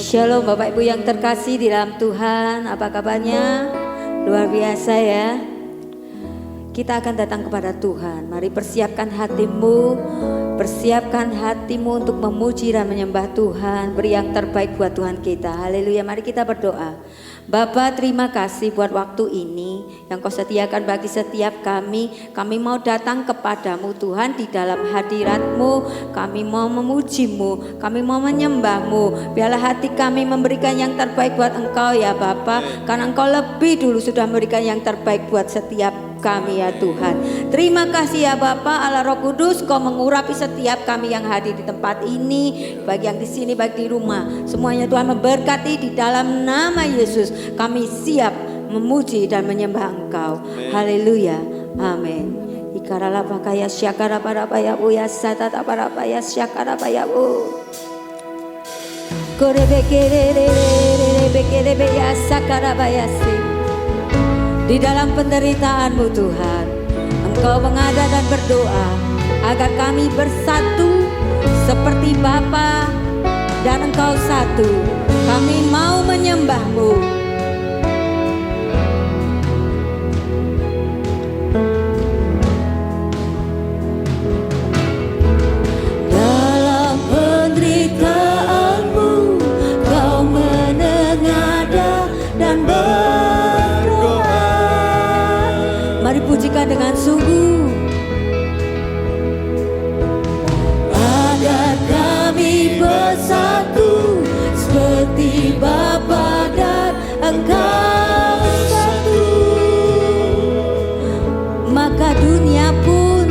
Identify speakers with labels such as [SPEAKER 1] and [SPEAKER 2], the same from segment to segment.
[SPEAKER 1] Shalom Bapak Ibu yang terkasih di dalam Tuhan, apa kabarnya? Luar biasa ya. Kita akan datang kepada Tuhan. Mari persiapkan hatimu untuk memuji dan menyembah Tuhan. Beri yang terbaik buat Tuhan kita. Haleluya. Mari kita berdoa. Bapa, terima kasih buat waktu ini yang Kau sediakan bagi setiap kami. Kami mau datang kepadamu Tuhan di dalam hadirat-Mu. Kami mau memuji-Mu, kami mau menyembah-Mu. Biarlah hati kami memberikan yang terbaik buat Engkau ya Bapa. Karena Engkau lebih dulu sudah memberikan yang terbaik buat setiap kami ya Tuhan. Terima kasih ya Bapa, Allah Roh Kudus, Kau mengurapi setiap kami yang hadir di tempat ini, baik yang di sini, baik di rumah. Semuanya Tuhan memberkati di dalam nama Yesus. Kami siap memuji dan menyembah Engkau. Haleluya. Amin. Ikarala pakaya syakara para payabu ya satata para paya syakara payabu. Korebekere ya sakara payasi. Di dalam penderitaan-Mu Tuhan, Engkau mengada dan berdoa agar kami bersatu seperti Bapa dan Engkau satu. Kami mau menyembah-Mu. Dalam penderitaanmu Kau menengadah dan berdoa. Mari pujikan dengan sungguh. Agar kami bersatu seperti Bapa dan Engkau satu. Maka dunia pun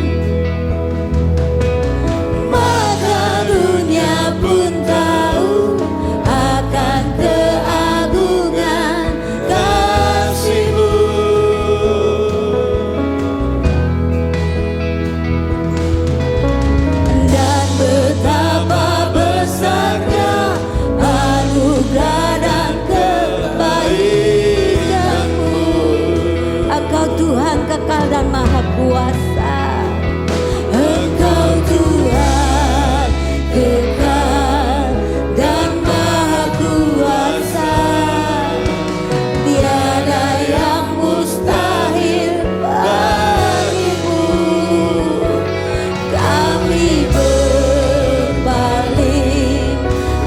[SPEAKER 1] tahu akan keagungan kasih-Mu. Dan betapa besarnya anugerah dan kebaikan-Mu. Engkau Tuhan kekal dan maha kuasa. Engkau Tuhan kekal dan maha kuasa. Tiada yang mustahil bagi-Mu. Kami berpaling,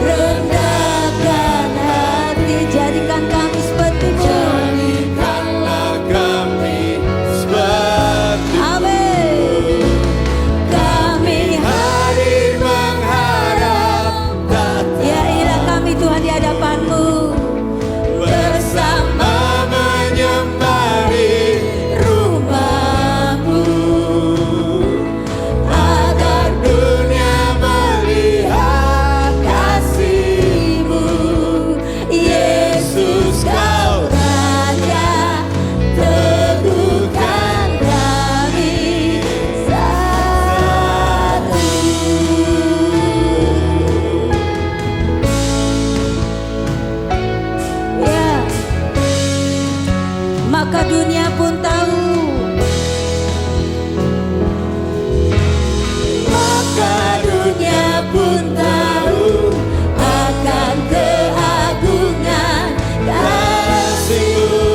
[SPEAKER 1] rendahkan hati. Jadikan kami seperti-Mu.
[SPEAKER 2] Jadikanlah kami seperti
[SPEAKER 1] Amin. Kami
[SPEAKER 2] hadir mengharap
[SPEAKER 1] ya ilah kami Tuhan di hadapan-Mu.
[SPEAKER 2] bersama menyembah di rumah-Mu, agar dunia melihat kasih-Mu. Yesus Kau Raja, teguhkan kami satu.
[SPEAKER 1] Ya, maka dunia pun tahu.
[SPEAKER 2] Maka dunia pun tahu akan keagungan kasih-Mu.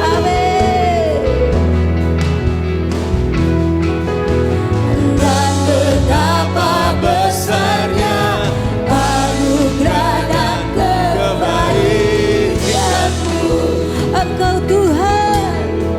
[SPEAKER 1] Amin.
[SPEAKER 2] Dan betapa besarnya anugerah dan kebaikan-Mu.
[SPEAKER 1] Engkau Tuhan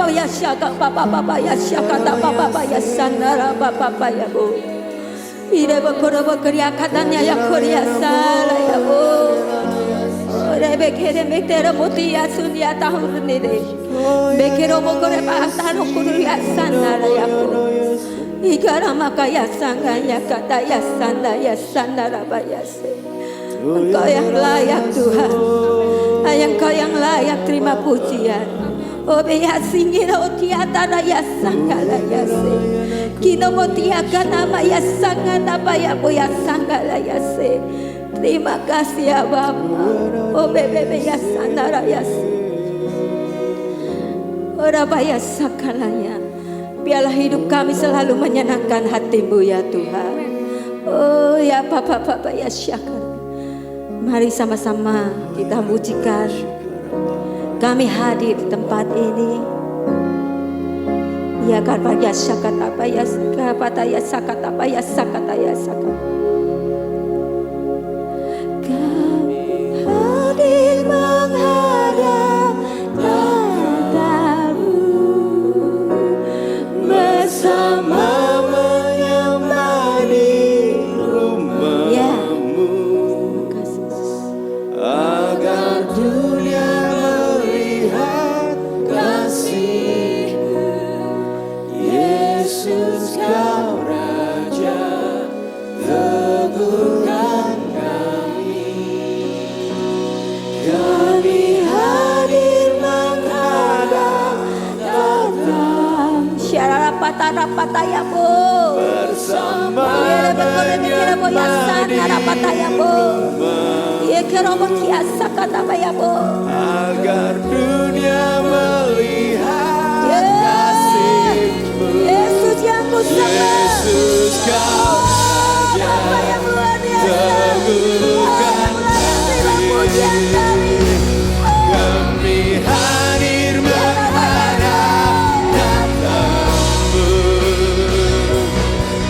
[SPEAKER 1] ya syaka papa ya syaka papa ya sanara papa ya bu. Ire bakora bakriya katanya ya korea sala ya bu. Ore bekere mektera motia sunya tahun nede. Bekero bokore pasano kuria sanara ya bu. Igara makaya sanganya kata ya sanda ya sanara bayase. Engkau yang layak Tuhan, Engkau yang layak terima pujian. Oh beya singira otiata ya sangala ya se. Kino motiaka nama ya sangana ya boya sangala ya se. Terima kasih ya Bapa. Oh bebe ya sanara ya se. Ora baya sakalanya. Biarlah hidup kami selalu menyenangkan hati-Mu ya Tuhan. Oh ya Papa ya syakar. Mari sama-sama kita mujikan. Kami hadir di tempat ini. Ya karya syakat apa ya kapata ya sakat apa ya sakat ya sakat. Kami hadir menghadap tatamu bersama menyembah di rumah. Ya.
[SPEAKER 2] Agar dunia melihat kasih-Mu, Yesus Kau Raja, teguhkan kami. Kami hadir menghadap Tatamu
[SPEAKER 1] Syarapata ya bu.
[SPEAKER 2] bersama menyembah di rumah, agar dunia melihat kasih-Mu,
[SPEAKER 1] Yesus yang ku sembah,
[SPEAKER 2] Yesus Kau Raja, teguhkan kami. Kami hadir menghadap Tatamu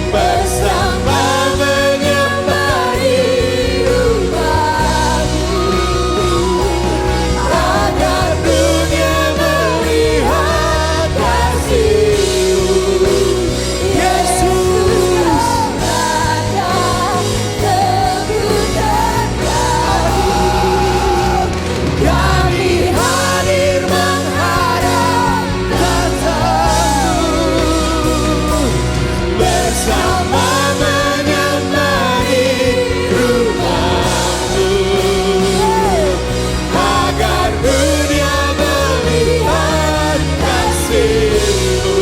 [SPEAKER 2] bersama menyembah di rumah-Mu, agar dunia melihat kasih-Mu, Yesus Raja, teguhkan kami. Kami hadir menghadap Tatamu bersama menyembah di rumah-Mu, agar dunia melihat kasih-Mu,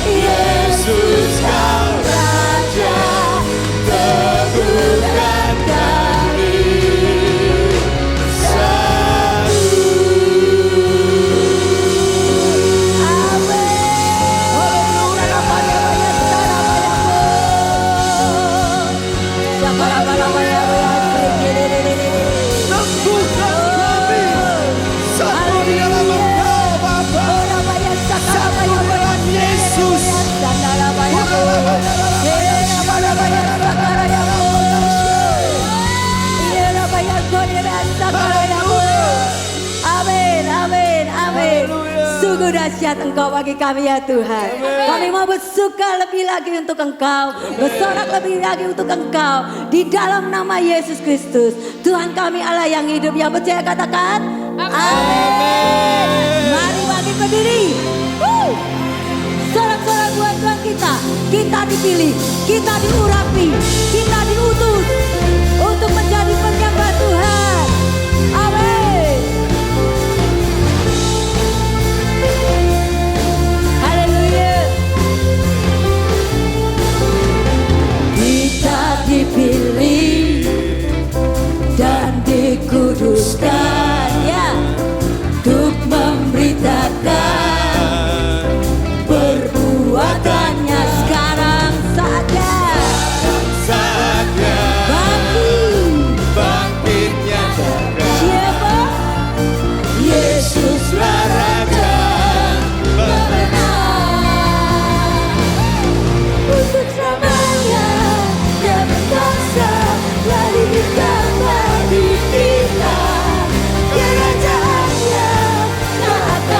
[SPEAKER 2] Yesus Kau Raja, teguhkan kami selalu. Satu di dalam Engkau Bapa, satu dalam Yesus.
[SPEAKER 1] Amin, amin, amin. Sungguh dahsyat Engkau bagi kami ya Tuhan. Kami mau bersuka lebih lagi untuk Engkau, bersorak lebih lagi untuk Engkau. Di dalam nama Yesus Kristus, Tuhan kami Allah yang hidup, yang percaya katakan amin. Mari bagi berdiri. Sorak-sorak buat Tuhan kita. Kita dipilih, kita diurapi, kita diutus untuk menjadi penyembah Tuhan. Amin. Haleluya. Kita dipilih dan dikuduskan ya, untuk memberitakan perbuatannya sekarang saja.
[SPEAKER 2] Bangkitnya
[SPEAKER 1] Siapa?
[SPEAKER 2] Yesuslah Raja pemenang.
[SPEAKER 1] Untuk selamanya
[SPEAKER 2] Dia berkuasa melahirkan bagi kita, kerajaannya tak akan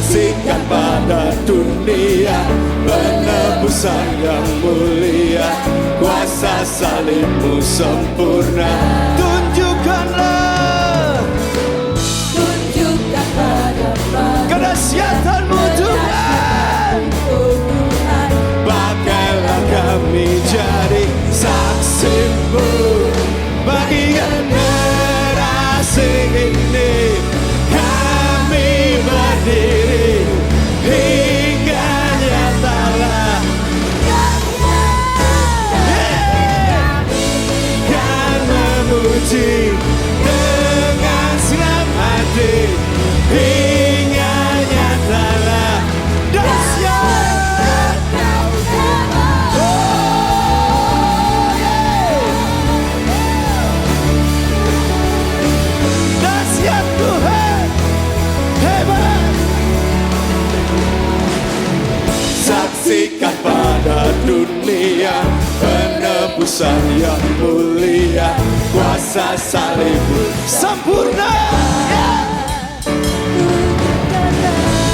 [SPEAKER 2] saksikan pada dunia penebusan yang mulia, kuasa salibmu sempurna. Tunjukkanlah kedahsyatanmu Tuhan, pakailah kami jadi saksimu bagi generasi ini. Kami berdiri hingga nyatalah kan memuji dengan senang hati hingga nyatalah dahsyat. Dahsyat Tuhan, hebat. Saksikan pada dunia penebusan yang mulia, kuasa salibmu sempurna.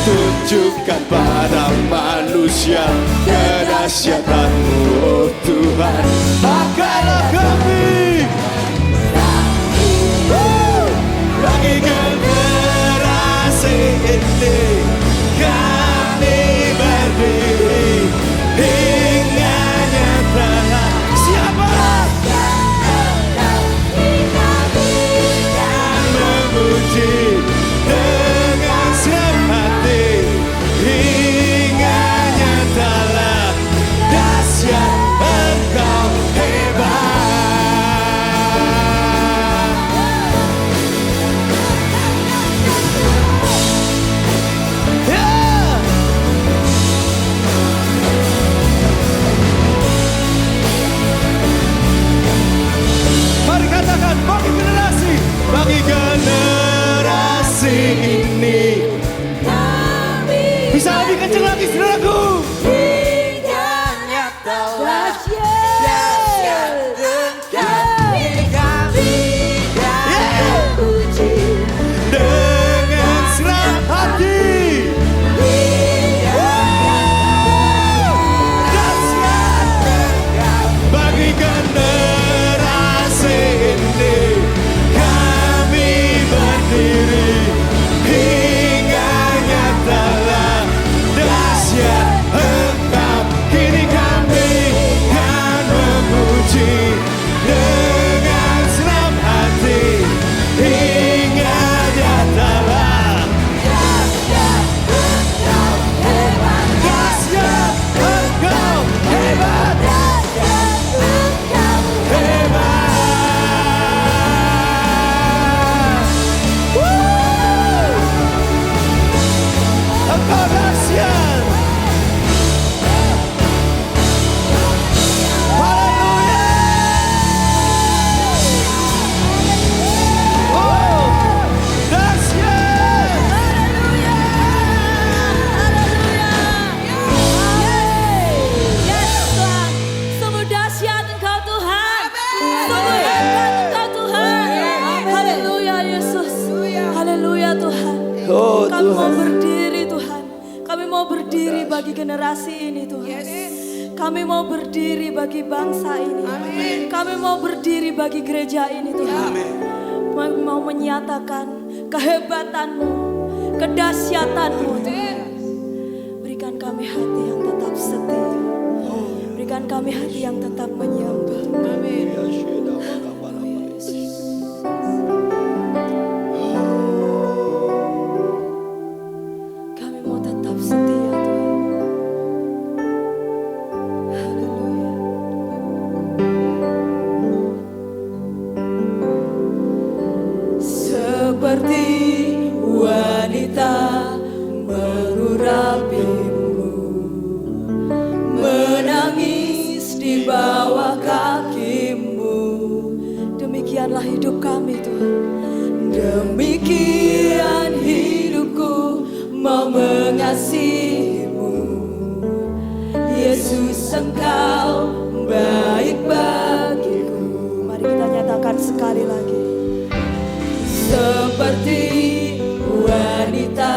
[SPEAKER 2] Tunjukkan pada manusia kedahsyatanmu, oh Tuhan. Pakailah kami bagi generasi ini. Kami berdiri hingga nyatalah siapa yang memuji dengan senang hati hingga nyatalah dahsyat Engkau hebat. Yeah. Mari katakan bagi generasi ini. Bisa lebih kencang lagi saudaraku. Dengan senang hati bagi generasi ini. Kami berdiri hingga nyatalah dahsyat Engkau. Kini kami kan memuji dengan senang hati hingga nyatalah dahsyat Engkau hebat. Dahsyat Engkau hebat. Engkau dahsyat. Haleluya. Oh, dahsyat.
[SPEAKER 3] Sungguh dahsyat Engkau Tuhan, sungguh hebat Engkau Tuhan. Haleluya Yesus, haleluya Tuhan.
[SPEAKER 2] Oh,
[SPEAKER 3] Kami mau
[SPEAKER 2] Tuhan.
[SPEAKER 3] berdiri Tuhan, kami mau berdiri bagi generasi ini Tuhan. Kami mau berdiri bagi bangsa ini. Kami mau berdiri bagi gereja ini Tuhan. Kami mau menyatakan kehebatanmu, kedahsyatanmu Tuhan. Berikan kami hati yang tetap setia. Berikan kami hati yang tetap menyembah. Amin. Kami mau tetap setia Tuhan. Haleluya. Seperti wanita mengurapimu, menangis di bawah kakimu. Demikianlah hidup kami Tuhan. Demikian hidupku mau mengasihimu. Yesus Engkau baik bagiku. Mari kita nyatakan sekali lagi. Seperti wanita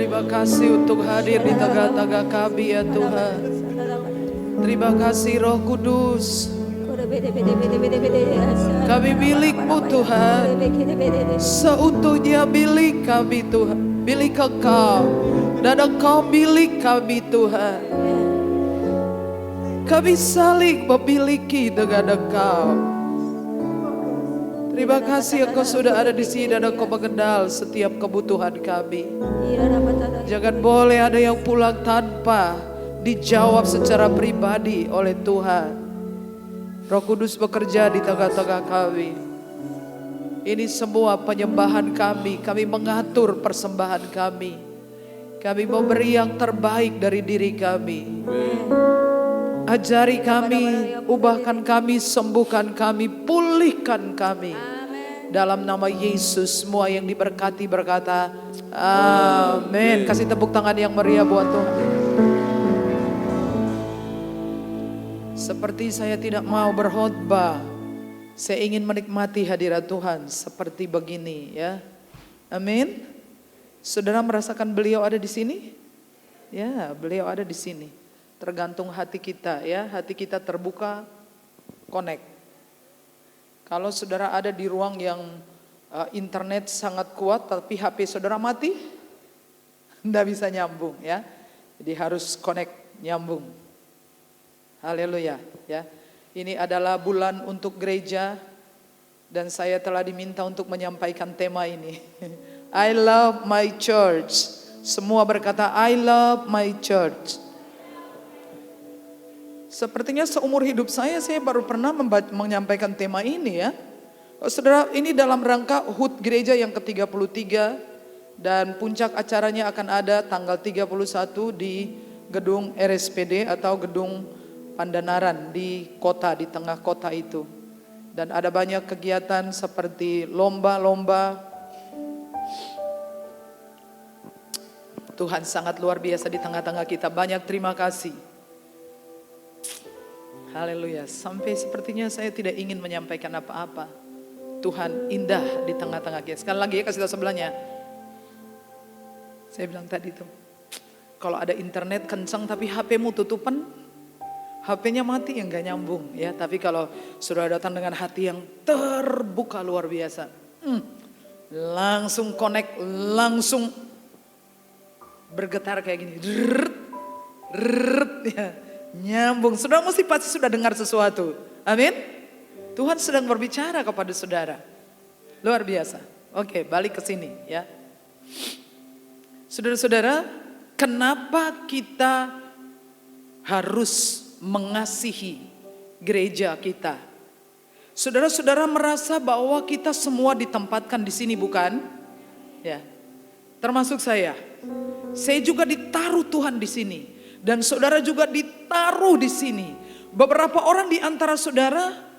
[SPEAKER 4] Terima kasih untuk hadir di tengah-tengah kami ya Tuhan. Terima kasih Roh Kudus. Kami milik-Mu Tuhan. Seutuhnya milik kami Tuhan. Milik Engkau. Dan Engkau milik kami Tuhan. Kami saling memiliki dengan Engkau. Terima kasih Engkau sudah ada di sini dan Engkau mengenal setiap kebutuhan kami. Jangan boleh ada yang pulang tanpa dijawab secara pribadi oleh Tuhan. Roh Kudus bekerja di tengah-tengah kami. Ini semua penyembahan kami mengatur persembahan kami. Kami memberi yang terbaik dari diri kami. Ajari kami, ubahkan kami, sembuhkan kami, pulihkan kami. Dalam nama Yesus, semua yang diberkati berkata, amin. Kasih tepuk tangan yang meriah buat Tuhan. Seperti saya tidak mau berkhotbah, saya ingin menikmati hadirat Tuhan seperti begini ya. Amin. Saudara merasakan beliau ada di sini? Ya, beliau ada di sini. Tergantung hati kita ya, hati kita terbuka, connect. Kalau saudara ada di ruang yang internet sangat kuat tapi HP saudara mati, enggak bisa nyambung ya. Jadi harus connect, nyambung. Haleluya ya. Ini adalah bulan untuk gereja dan saya telah diminta untuk menyampaikan tema ini. I love my church. Semua berkata I love my church. Sepertinya seumur hidup saya baru pernah menyampaikan tema ini ya. Saudara, ini dalam rangka HUT gereja yang ke-33 dan puncak acaranya akan ada tanggal 31 di gedung RSPD atau gedung Pandanaran di kota, di tengah kota itu. Dan ada banyak kegiatan seperti lomba-lomba. Tuhan sangat luar biasa di tengah-tengah kita. Banyak terima kasih. Haleluya. Sampai sepertinya saya tidak ingin menyampaikan apa-apa. Tuhan indah di tengah-tengah kita. Sekali lagi ya, kasih tahu sebelahnya. Saya bilang tadi tuh, kalau ada internet kencang tapi HP-mu tutupan, HP-nya mati yang gak nyambung ya. Tapi kalau sudah datang dengan hati yang terbuka luar biasa, langsung connect, langsung bergetar kayak gini, ya. Nyambung. Saudara pasti sudah dengar sesuatu. Amin. Tuhan sedang berbicara kepada saudara. Luar biasa. Oke, balik ke sini ya. Saudara-saudara, kenapa kita harus mengasihi gereja kita? Saudara-saudara merasa bahwa kita semua ditempatkan di sini bukan? Ya. Termasuk saya. Saya juga ditaruh Tuhan di sini. Dan saudara juga ditaruh di sini. Beberapa orang di antara saudara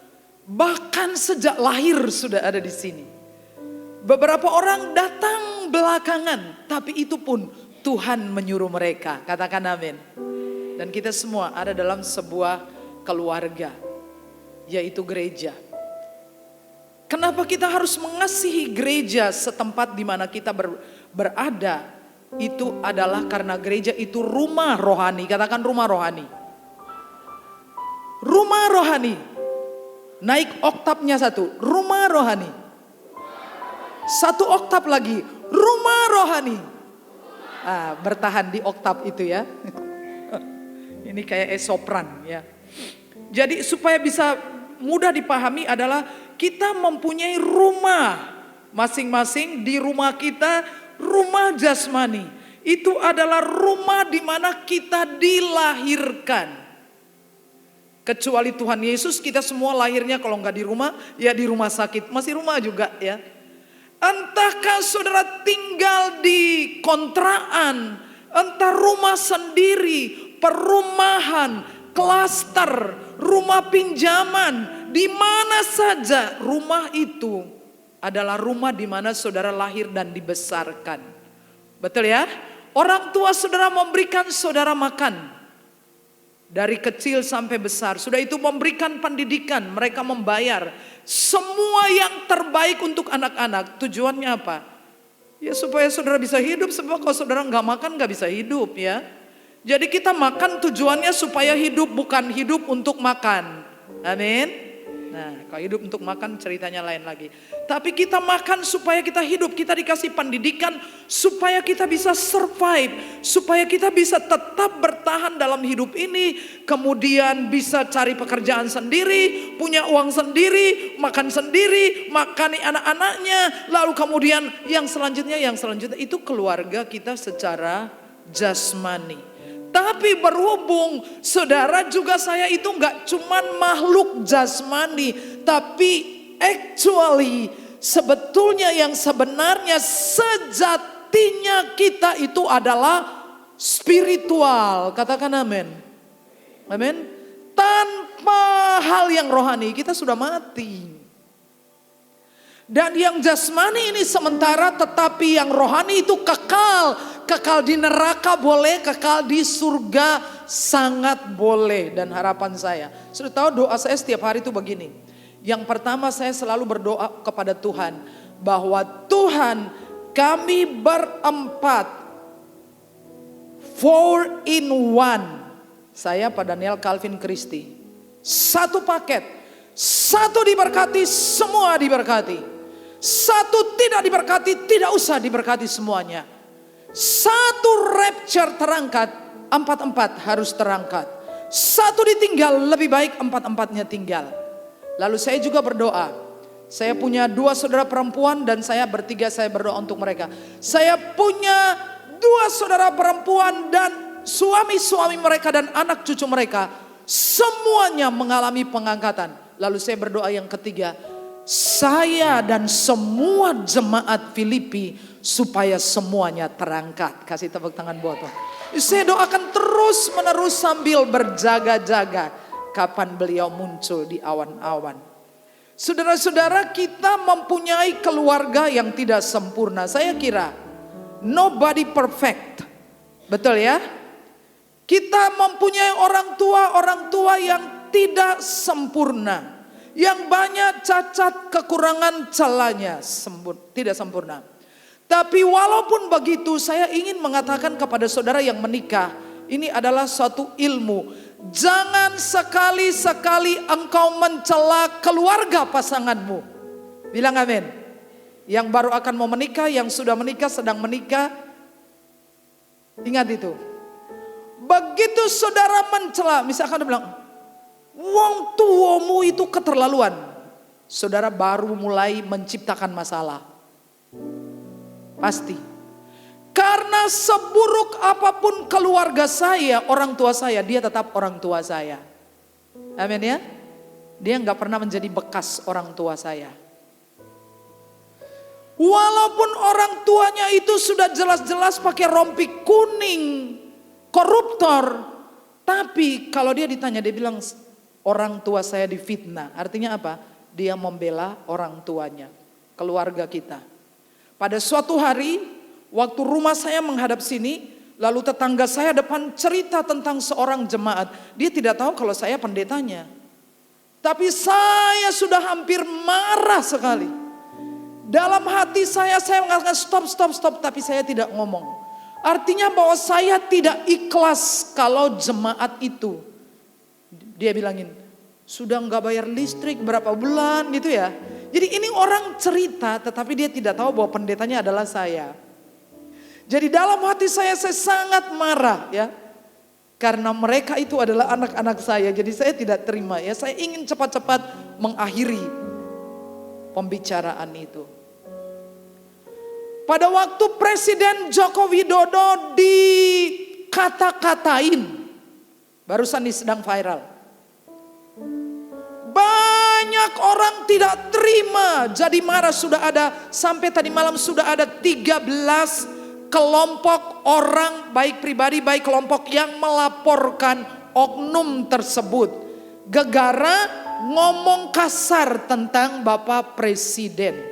[SPEAKER 4] bahkan sejak lahir sudah ada di sini. Beberapa orang datang belakangan, tapi itu pun Tuhan menyuruh mereka. Katakan amin. Dan kita semua ada dalam sebuah keluarga, yaitu gereja. Kenapa kita harus mengasihi gereja setempat di mana kita berada? Itu adalah karena gereja itu rumah rohani. Katakan rumah rohani. Rumah rohani. Naik oktapnya satu. Rumah rohani. Satu oktav lagi. Rumah rohani. Bertahan di oktav itu ya. Ini kayak sopran ya. Jadi supaya bisa mudah dipahami adalah kita mempunyai rumah. Masing-masing di rumah kita, rumah jasmani. Itu adalah rumah di mana kita dilahirkan. Kecuali Tuhan Yesus, kita semua lahirnya kalau nggak di rumah, ya di rumah sakit. Masih rumah juga ya. Entahkah saudara tinggal di kontrakan, entah rumah sendiri, perumahan, klaster, rumah pinjaman, di mana saja rumah itu adalah rumah di mana saudara lahir dan dibesarkan. Betul ya? Orang tua saudara memberikan saudara makan. Dari kecil sampai besar. Sudah itu memberikan pendidikan. Mereka membayar. Semua yang terbaik untuk anak-anak. Tujuannya apa? Ya supaya saudara bisa hidup. Sebab kalau saudara nggak makan nggak bisa hidup ya. Jadi kita makan tujuannya supaya hidup. Bukan hidup untuk makan. Amin. Nah, kalau hidup untuk makan ceritanya lain lagi. Tapi kita makan supaya kita hidup, kita dikasih pendidikan supaya kita bisa survive, supaya kita bisa tetap bertahan dalam hidup ini, kemudian bisa cari pekerjaan sendiri, punya uang sendiri, makani anak-anaknya, lalu kemudian yang selanjutnya itu keluarga kita secara jasmani. Tapi berhubung saudara juga saya itu nggak cuman makhluk jasmani, tapi actually sebetulnya yang sebenarnya sejatinya kita itu adalah spiritual. Katakan amin. Amin. Tanpa hal yang rohani kita sudah mati. Dan yang jasmani ini sementara, tetapi yang rohani itu kekal. Kekal di neraka boleh, kekal di surga sangat boleh. Dan harapan saya, sudah tahu doa saya setiap hari itu begini. Yang pertama saya selalu berdoa kepada Tuhan. Bahwa Tuhan kami berempat. 4 in 1. Saya Pak Daniel Calvin Christie. Satu paket. Satu diberkati, semua diberkati. Satu tidak diberkati, tidak usah diberkati semuanya. Satu rapture terangkat, 4-4 harus terangkat. Satu ditinggal, lebih baik 4-4-nya tinggal. Lalu saya juga berdoa. Saya punya 2 saudara perempuan dan saya bertiga saya berdoa untuk mereka. Saya punya 2 saudara perempuan dan suami-suami mereka dan anak cucu mereka. Semuanya mengalami pengangkatan. Lalu saya berdoa yang ketiga. Saya dan semua jemaat Filipi supaya semuanya terangkat. Kasih tepuk tangan buat Tuhan. Saya doakan terus menerus sambil berjaga-jaga kapan beliau muncul di awan-awan. Saudara-saudara, kita mempunyai keluarga yang tidak sempurna. Saya kira nobody perfect. Betul ya? Kita mempunyai orang tua yang tidak sempurna. Yang banyak cacat, kekurangan, celahnya, tidak sempurna. Tapi walaupun begitu, saya ingin mengatakan kepada saudara yang menikah, ini adalah suatu ilmu. Jangan sekali-sekali engkau mencela keluarga pasanganmu. Bilang amin. Yang baru akan mau menikah, yang sudah menikah, sedang menikah, ingat itu. Begitu saudara mencela, misalkan dia bilang, wong tuamu itu keterlaluan. Saudara baru mulai menciptakan masalah. Pasti. Karena seburuk apapun keluarga saya, orang tua saya, dia tetap orang tua saya. Amin ya. Dia gak pernah menjadi bekas orang tua saya. Walaupun orang tuanya itu sudah jelas-jelas pakai rompi kuning, koruptor. Tapi kalau dia ditanya, dia bilang orang tua saya difitnah. Artinya apa? Dia membela orang tuanya, keluarga kita. Pada suatu hari, waktu rumah saya menghadap sini, lalu tetangga saya depan cerita tentang seorang jemaat. Dia tidak tahu kalau saya pendetanya. Tapi saya sudah hampir marah sekali. Dalam hati saya mengatakan stop, tapi saya tidak ngomong. Artinya bahwa saya tidak ikhlas kalau jemaat itu. Dia bilangin, sudah nggak bayar listrik berapa bulan gitu ya. Jadi ini orang cerita tetapi dia tidak tahu bahwa pendetanya adalah saya. Jadi dalam hati saya sangat marah ya. Karena mereka itu adalah anak-anak saya. Jadi saya tidak terima ya. Saya ingin cepat-cepat mengakhiri pembicaraan itu. Pada waktu Presiden Joko Widodo dikata-katain, barusan ini sedang viral. Banyak orang tidak terima, jadi marah. Sudah ada, sampai tadi malam sudah ada 13 kelompok orang, baik pribadi baik kelompok yang melaporkan oknum tersebut. Gegara ngomong kasar tentang Bapak Presiden.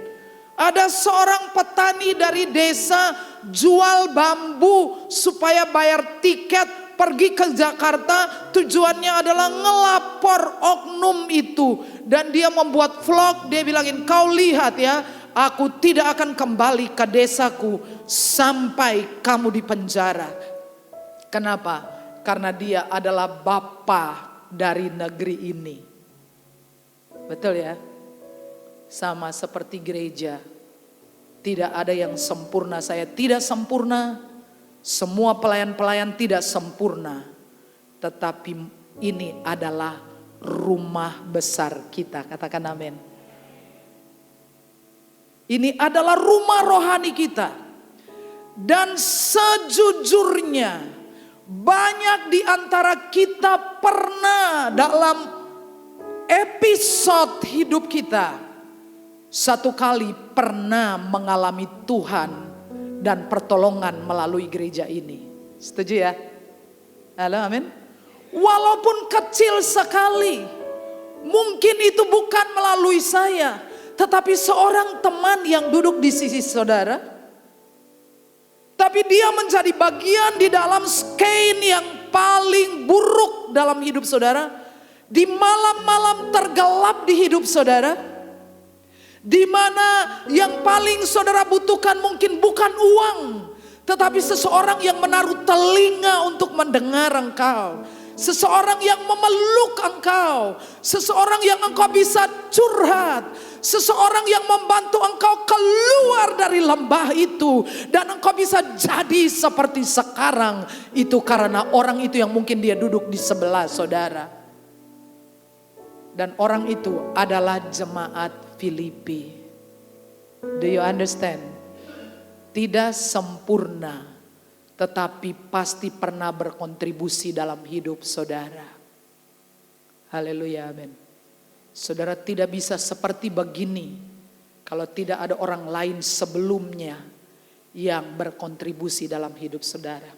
[SPEAKER 4] Ada seorang petani dari desa jual bambu supaya bayar tiket pergi ke Jakarta. Tujuannya adalah ngelapor oknum itu. Dan dia membuat vlog, dia bilangin, kau lihat ya, aku tidak akan kembali ke desaku sampai kamu di penjara. Kenapa? Karena dia adalah bapa dari negeri ini. Betul ya? Sama seperti gereja, tidak ada yang sempurna. Saya tidak sempurna, semua pelayan-pelayan tidak sempurna. Tetapi ini adalah rumah besar kita, katakan amin. Ini adalah rumah rohani kita. Dan sejujurnya banyak di antara kita pernah dalam episode hidup kita satu kali pernah mengalami Tuhan dan pertolongan melalui gereja ini. Setuju ya? Halo, amin. Walaupun kecil sekali, mungkin itu bukan melalui saya, tetapi seorang teman yang duduk di sisi saudara. Tapi dia menjadi bagian di dalam skein yang paling buruk dalam hidup saudara. Di malam-malam tergelap di hidup saudara. Di mana yang paling saudara butuhkan mungkin bukan uang, tetapi seseorang yang menaruh telinga untuk mendengar engkau. Seseorang yang memeluk engkau. Seseorang yang engkau bisa curhat. Seseorang yang membantu engkau keluar dari lembah itu. Dan engkau bisa jadi seperti sekarang. Itu karena orang itu yang mungkin dia duduk di sebelah saudara. Dan orang itu adalah jemaat Filipi. Do you understand? Tidak sempurna, tetapi pasti pernah berkontribusi dalam hidup saudara. Haleluya, amin. Saudara tidak bisa seperti begini kalau tidak ada orang lain sebelumnya yang berkontribusi dalam hidup saudara.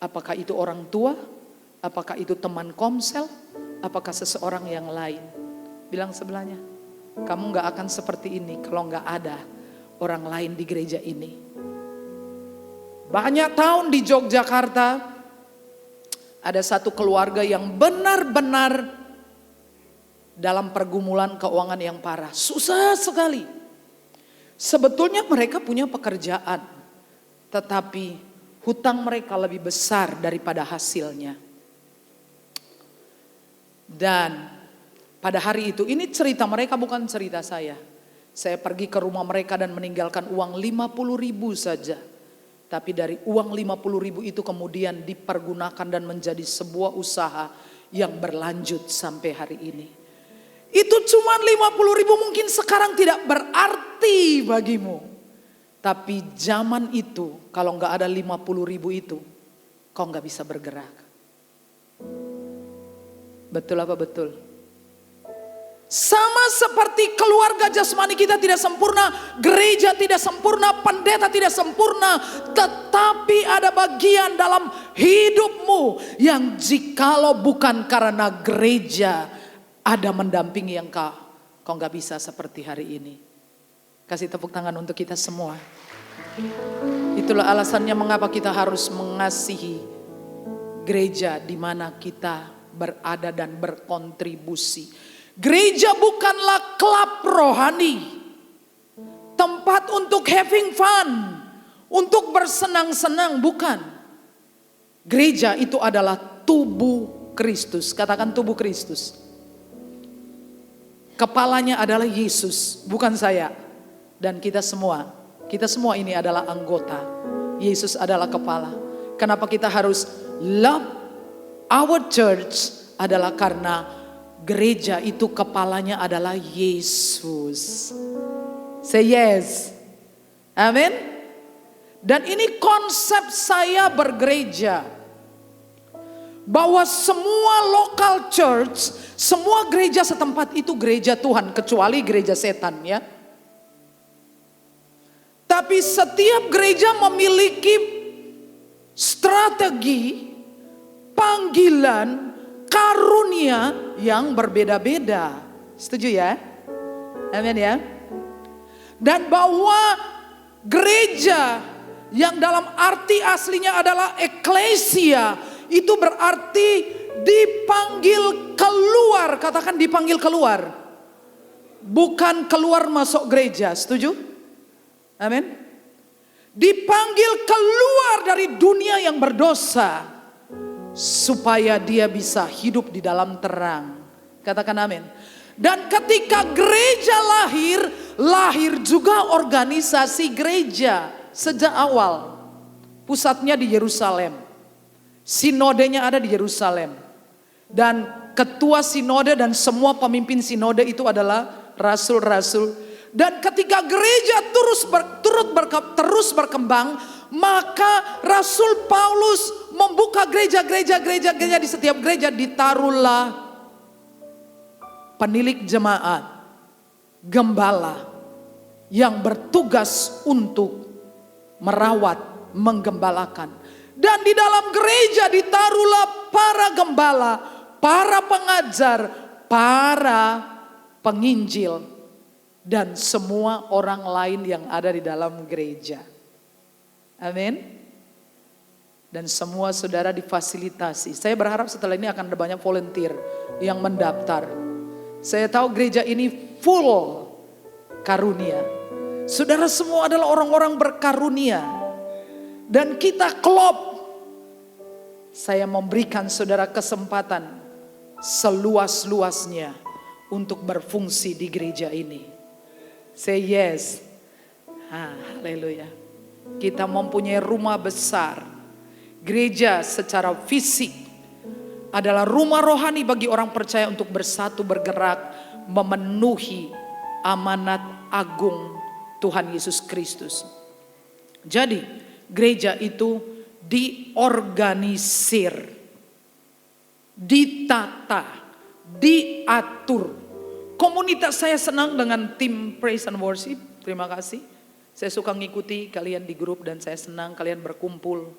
[SPEAKER 4] Apakah itu orang tua? Apakah itu teman komsel? Apakah seseorang yang lain? Bilang sebelahnya, kamu gak akan seperti ini kalau gak ada orang lain di gereja ini. Banyak tahun di Yogyakarta ada satu keluarga yang benar-benar dalam pergumulan keuangan yang parah. Susah sekali. Sebetulnya mereka punya pekerjaan, tetapi hutang mereka lebih besar daripada hasilnya. Dan pada hari itu, ini cerita mereka bukan cerita saya. Saya pergi ke rumah mereka dan meninggalkan uang 50.000 saja. Tapi dari uang 50.000 itu kemudian dipergunakan dan menjadi sebuah usaha yang berlanjut sampai hari ini. Itu cuma 50.000 mungkin sekarang tidak berarti bagimu. Tapi zaman itu kalau nggak ada 50.000 itu, kau nggak bisa bergerak. Betul apa betul? Sama seperti keluarga jasmani kita tidak sempurna, gereja tidak sempurna, pendeta tidak sempurna, tetapi ada bagian dalam hidupmu yang jikalau bukan karena gereja ada mendampingi yang kau nggak bisa seperti hari ini. Kasih tepuk tangan untuk kita semua. Itulah alasannya mengapa kita harus mengasihi gereja di mana kita berada dan berkontribusi. Gereja bukanlah klub rohani, tempat untuk having fun, untuk bersenang-senang, bukan. Gereja itu adalah tubuh Kristus. Katakan tubuh Kristus. Kepalanya adalah Yesus, bukan saya. Dan kita semua ini adalah anggota. Yesus adalah kepala. Kenapa kita harus love our church? Adalah karena gereja itu kepalanya adalah Yesus. Say yes. Amin. Dan ini konsep saya bergereja. Bahwa semua local church, semua gereja setempat itu gereja Tuhan, kecuali gereja setan ya. Tapi setiap gereja memiliki strategi, panggilan, karunia yang berbeda-beda. Setuju ya? Amin ya. Dan bahwa gereja yang dalam arti aslinya adalah eklesia, itu berarti dipanggil keluar. Katakan dipanggil keluar. Bukan keluar masuk gereja. Setuju? Amin. Dipanggil keluar dari dunia yang berdosa, supaya dia bisa hidup di dalam terang. Katakan amin. Dan ketika gereja lahir juga organisasi gereja sejak awal. Pusatnya di Yerusalem. Sinodenya ada di Yerusalem. Dan ketua sinode dan semua pemimpin sinode itu adalah rasul-rasul. Dan ketika gereja terus berkembang, maka Rasul Paulus membuka gereja di setiap gereja. Ditaruhlah penilik jemaat, gembala yang bertugas untuk merawat, menggembalakan. Dan di dalam gereja ditaruhlah para gembala, para pengajar, para penginjil, dan semua orang lain yang ada di dalam gereja. Amin. Dan semua saudara difasilitasi. Saya berharap setelah ini akan ada banyak volunteer yang mendaftar. Saya tahu gereja ini full karunia. Saudara semua adalah orang-orang berkarunia. Dan kita klop. Saya memberikan saudara kesempatan seluas-luasnya untuk berfungsi di gereja ini. Say yes. Haleluya. Kita mempunyai rumah besar. Gereja secara fisik adalah rumah rohani bagi orang percaya untuk bersatu, bergerak, memenuhi amanat agung Tuhan Yesus Kristus. Jadi gereja itu diorganisir, ditata, diatur. Komunitas saya senang dengan tim Praise and Worship. Terima kasih. Saya suka ngikuti kalian di grup dan saya senang kalian berkumpul.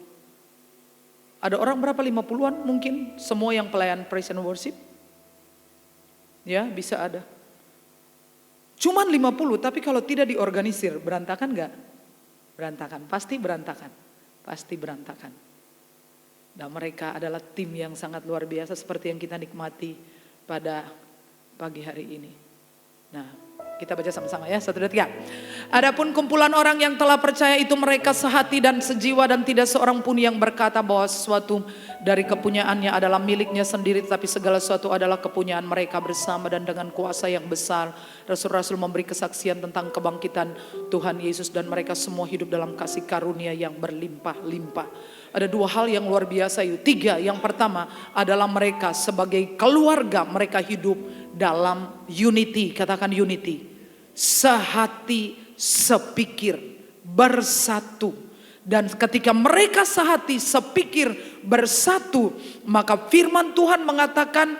[SPEAKER 4] Ada orang berapa? 50-an mungkin semua yang pelayan Praise and Worship. Ya bisa ada. Cuman 50, tapi kalau tidak diorganisir berantakan gak? Berantakan, pasti berantakan. Pasti berantakan. Dan mereka adalah tim yang sangat luar biasa seperti yang kita nikmati pada pagi hari ini. Nah, kita baca sama-sama ya, 1, 2, 3. Adapun kumpulan orang yang telah percaya itu mereka sehati dan sejiwa, dan tidak seorang pun yang berkata bahwa sesuatu dari kepunyaannya adalah miliknya sendiri, tetapi segala sesuatu adalah kepunyaan mereka bersama. Dan dengan kuasa yang besar rasul-rasul memberi kesaksian tentang kebangkitan Tuhan Yesus, dan mereka semua hidup dalam kasih karunia yang berlimpah-limpah. Ada 2 hal yang luar biasa itu. 3, yang pertama adalah mereka sebagai keluarga, mereka hidup dalam unity. Katakan unity. Sehati, sepikir, bersatu. Dan ketika mereka sehati, sepikir, bersatu, maka firman Tuhan mengatakan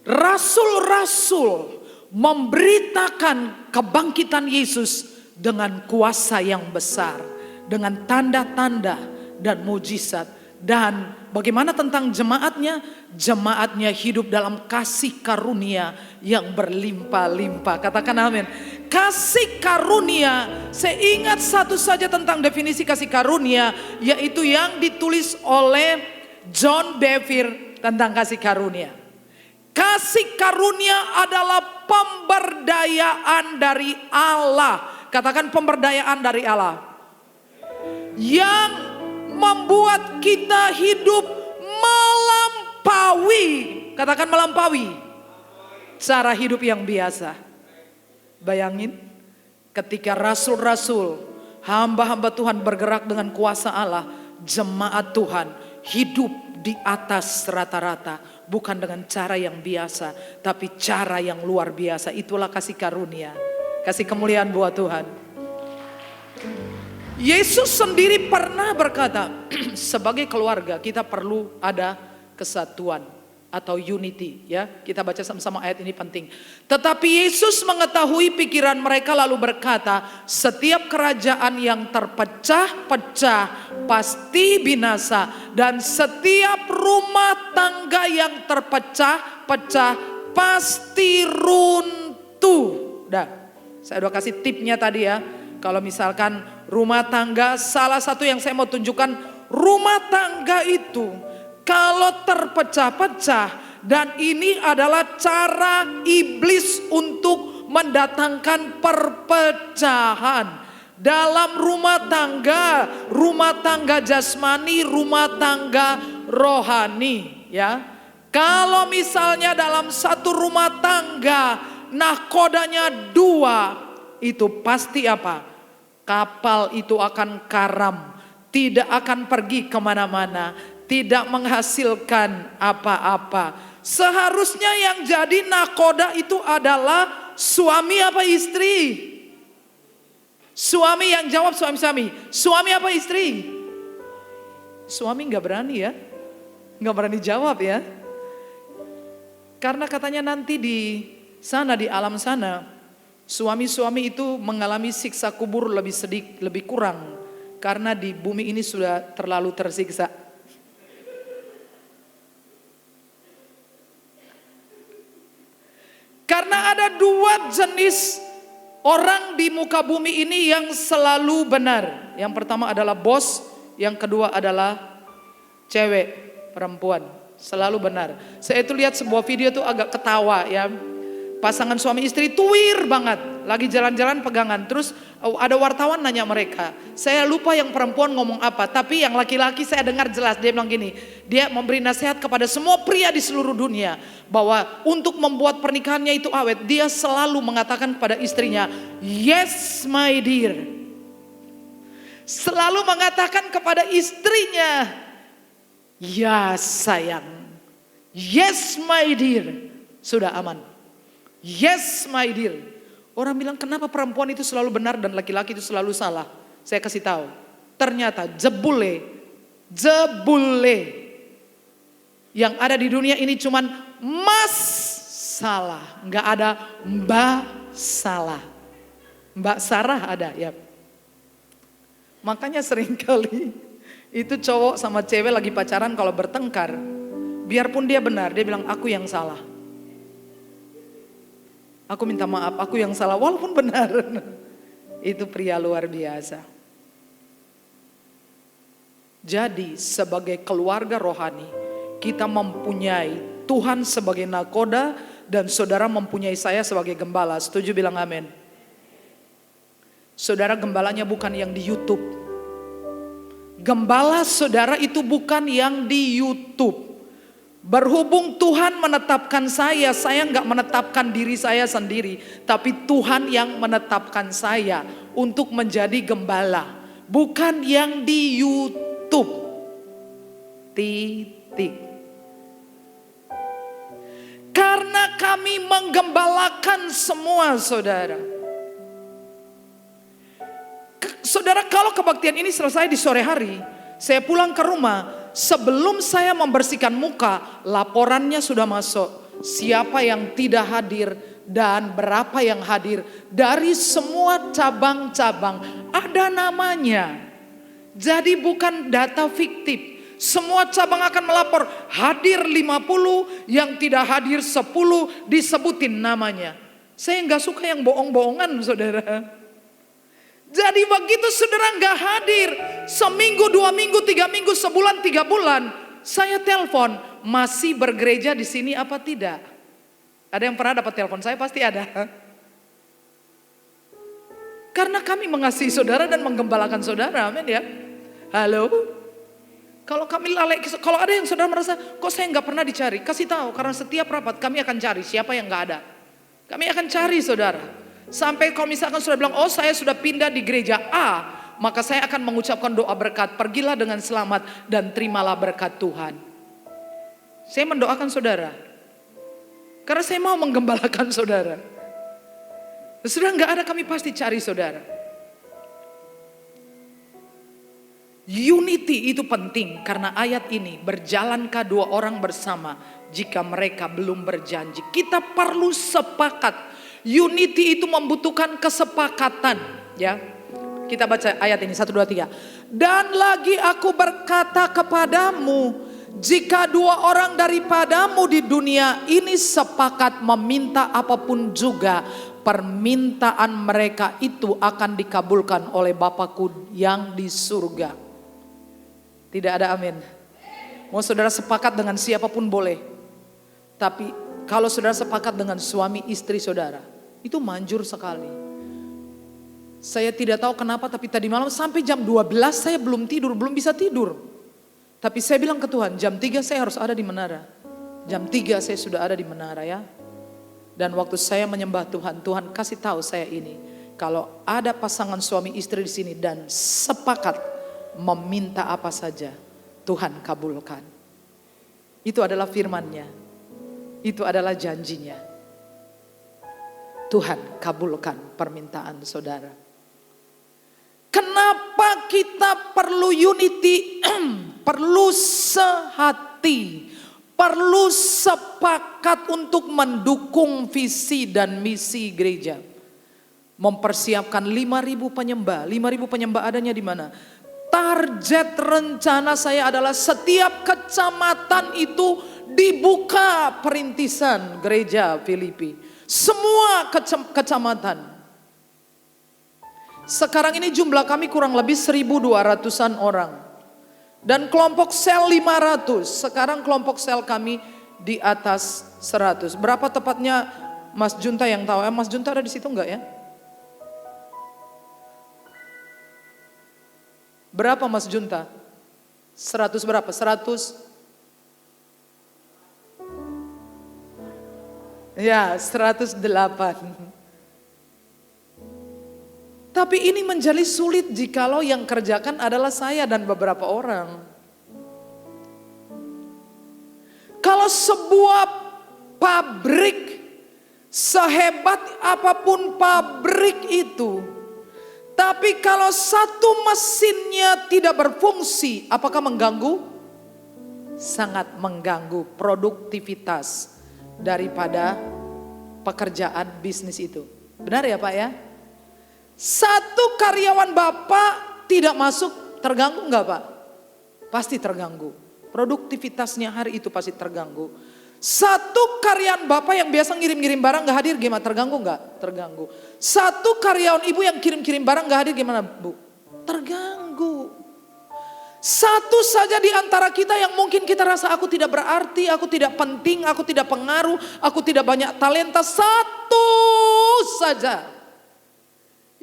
[SPEAKER 4] rasul-rasul memberitakan kebangkitan Yesus dengan kuasa yang besar, dengan tanda-tanda dan mujizat. Dan bagaimana tentang jemaatnya? Jemaatnya hidup dalam kasih karunia yang berlimpah-limpah. Katakan amin. Kasih karunia, saya ingat satu saja tentang definisi kasih karunia, yaitu yang ditulis oleh John Bevere tentang kasih karunia. Kasih karunia adalah pemberdayaan dari Allah. Katakan pemberdayaan dari Allah. Yang membuat kita hidup melampaui. Katakan melampaui. Cara hidup yang biasa. Bayangin ketika rasul-rasul, hamba-hamba Tuhan bergerak dengan kuasa Allah. Jemaat Tuhan hidup di atas rata-rata. Bukan dengan cara yang biasa, tapi cara yang luar biasa. Itulah kasih karunia. Kasih kemuliaan buat Tuhan. Yesus sendiri pernah berkata, sebagai keluarga kita perlu ada kesatuan atau unity, ya. Kita baca sama-sama ayat ini penting. Tetapi Yesus mengetahui pikiran mereka lalu berkata, setiap kerajaan yang terpecah-pecah pasti binasa, dan setiap rumah tangga yang terpecah-pecah pasti runtuh. Dah, saya udah kasih tipnya tadi ya. Kalau misalkan rumah tangga, salah satu yang saya mau tunjukkan, rumah tangga itu kalau terpecah-pecah, dan ini adalah cara iblis untuk mendatangkan perpecahan dalam rumah tangga jasmani, rumah tangga rohani, ya. Kalau misalnya dalam satu rumah tangga nahkodanya 2, itu pasti apa? Kapal itu akan karam, tidak akan pergi kemana-mana, tidak menghasilkan apa-apa. Seharusnya yang jadi nakoda itu adalah suami apa istri? Suami yang jawab, suami-suami. Suami apa istri? Suami gak berani ya, gak berani jawab ya. Karena katanya nanti di sana, di alam sana, suami-suami itu mengalami siksa kubur lebih kurang. Karena di bumi ini sudah terlalu tersiksa. Karena ada 2 jenis orang di muka bumi ini yang selalu benar. Yang pertama adalah bos, yang kedua adalah cewek, perempuan. Selalu benar. Saya itu lihat sebuah video tuh agak ketawa ya. Pasangan suami istri tuwir banget, lagi jalan-jalan pegangan. Terus ada wartawan nanya mereka, saya lupa yang perempuan ngomong apa, tapi yang laki-laki saya dengar jelas. Dia bilang gini, dia memberi nasihat kepada semua pria di seluruh dunia, bahwa untuk membuat pernikahannya itu awet, dia selalu mengatakan kepada istrinya, yes my dear. Selalu mengatakan kepada istrinya, ya sayang, yes my dear, sudah aman. Yes my dear. Orang bilang kenapa perempuan itu selalu benar dan laki-laki itu selalu salah. Saya kasih tahu. Ternyata jebule yang ada di dunia ini cuman mas salah. Nggak ada mbak salah. Mbak Sarah ada ya. Makanya seringkali itu cowok sama cewek lagi pacaran kalau bertengkar, biarpun dia benar, dia bilang aku yang salah. Aku minta maaf, aku yang salah walaupun benar. Itu pria luar biasa. Jadi sebagai keluarga rohani, kita mempunyai Tuhan sebagai nakoda dan saudara mempunyai saya sebagai gembala. Setuju bilang amin. Saudara gembalanya bukan yang di YouTube. Gembala saudara itu bukan yang di YouTube. Berhubung Tuhan menetapkan saya nggak menetapkan diri saya sendiri, tapi Tuhan yang menetapkan saya untuk menjadi gembala, bukan yang di YouTube. Titik. Karena kami menggembalakan semua saudara. Saudara, kalau kebaktian ini selesai di sore hari, saya pulang ke rumah. Sebelum saya membersihkan muka, laporannya sudah masuk. siapa yang tidak hadir dan berapa yang hadir. Dari semua cabang-cabang ada namanya. Jadi bukan data fiktif. Semua cabang akan melapor hadir 50, yang tidak hadir 10, disebutin namanya. Saya nggak suka yang bohong-bohongan, saudara. Jadi begitu saudara nggak hadir, seminggu, 2 minggu, 3 minggu, sebulan, 3 bulan, saya telepon, masih bergereja di sini apa tidak? Ada yang pernah dapat telepon saya? Pasti ada. Karena kami mengasihi saudara dan menggembalakan saudara, amin ya. Halo. Kalau kami lalai, kalau ada yang saudara merasa, kok saya nggak pernah dicari, kasih tahu, karena setiap rapat kami akan cari siapa yang nggak ada. Kami akan cari saudara. Sampai kalau misalkan saudara bilang, oh saya sudah pindah di gereja A, maka saya akan mengucapkan doa berkat, pergilah dengan selamat dan terimalah berkat Tuhan. Saya mendoakan saudara, karena saya mau menggembalakan saudara. Saudara nggak ada, kami pasti cari saudara. Unity itu penting karena ayat ini, berjalankah 2 orang bersama jika mereka belum berjanji. Kita perlu sepakat. Unity itu membutuhkan kesepakatan, ya. Kita baca ayat ini 1, 2, 3. Dan lagi aku berkata kepadamu, jika 2 orang daripadamu di dunia ini sepakat meminta apapun juga, permintaan mereka itu akan dikabulkan oleh Bapakku yang di surga. Tidak ada amin. Mau saudara sepakat dengan siapapun boleh. Tapi kalau saudara sepakat dengan suami istri saudara, itu manjur sekali. Saya tidak tahu kenapa, tapi tadi malam sampai jam 12 saya belum tidur, belum bisa tidur. Tapi saya bilang ke Tuhan, jam 3 saya harus ada di menara. Jam 3 saya sudah ada di menara ya. Dan waktu saya menyembah Tuhan, Tuhan kasih tahu saya ini. Kalau ada pasangan suami istri di sini dan sepakat meminta apa saja, Tuhan kabulkan. Itu adalah firman-Nya. Itu adalah janjinya. Tuhan kabulkan permintaan saudara. Kenapa kita perlu unity? Perlu sehati. Perlu sepakat untuk mendukung visi dan misi gereja. Mempersiapkan 5.000 penyembah. 5.000 penyembah adanya di mana? Target rencana saya adalah setiap kecamatan itu dibuka perintisan gereja Filipi. Semua kecamatan. Sekarang ini jumlah kami kurang lebih 1.200-an orang. Dan kelompok sel 500. Sekarang kelompok sel kami di atas 100. Berapa tepatnya Mas Junta yang tahu? Mas Junta ada di situ enggak ya? Berapa Mas Junta? 100 berapa? 100? Ya, 108. Tapi ini menjadi sulit jikalau yang kerjakan adalah saya dan beberapa orang. Kalau sebuah pabrik, sehebat apapun pabrik itu, tapi kalau satu mesinnya tidak berfungsi, apakah mengganggu? Sangat mengganggu produktivitas daripada pekerjaan bisnis itu. Benar ya Pak ya? Satu karyawan Bapak tidak masuk, terganggu enggak Pak? Pasti terganggu. Produktivitasnya hari itu pasti terganggu. Satu karyawan Bapak yang biasa ngirim-ngirim barang gak hadir gimana? Terganggu gak? Terganggu. Satu karyawan Ibu yang kirim-kirim barang gak hadir gimana Bu? Terganggu. Satu saja di antara kita yang mungkin kita rasa aku tidak berarti, aku tidak penting, aku tidak pengaruh, aku tidak banyak talenta. Satu saja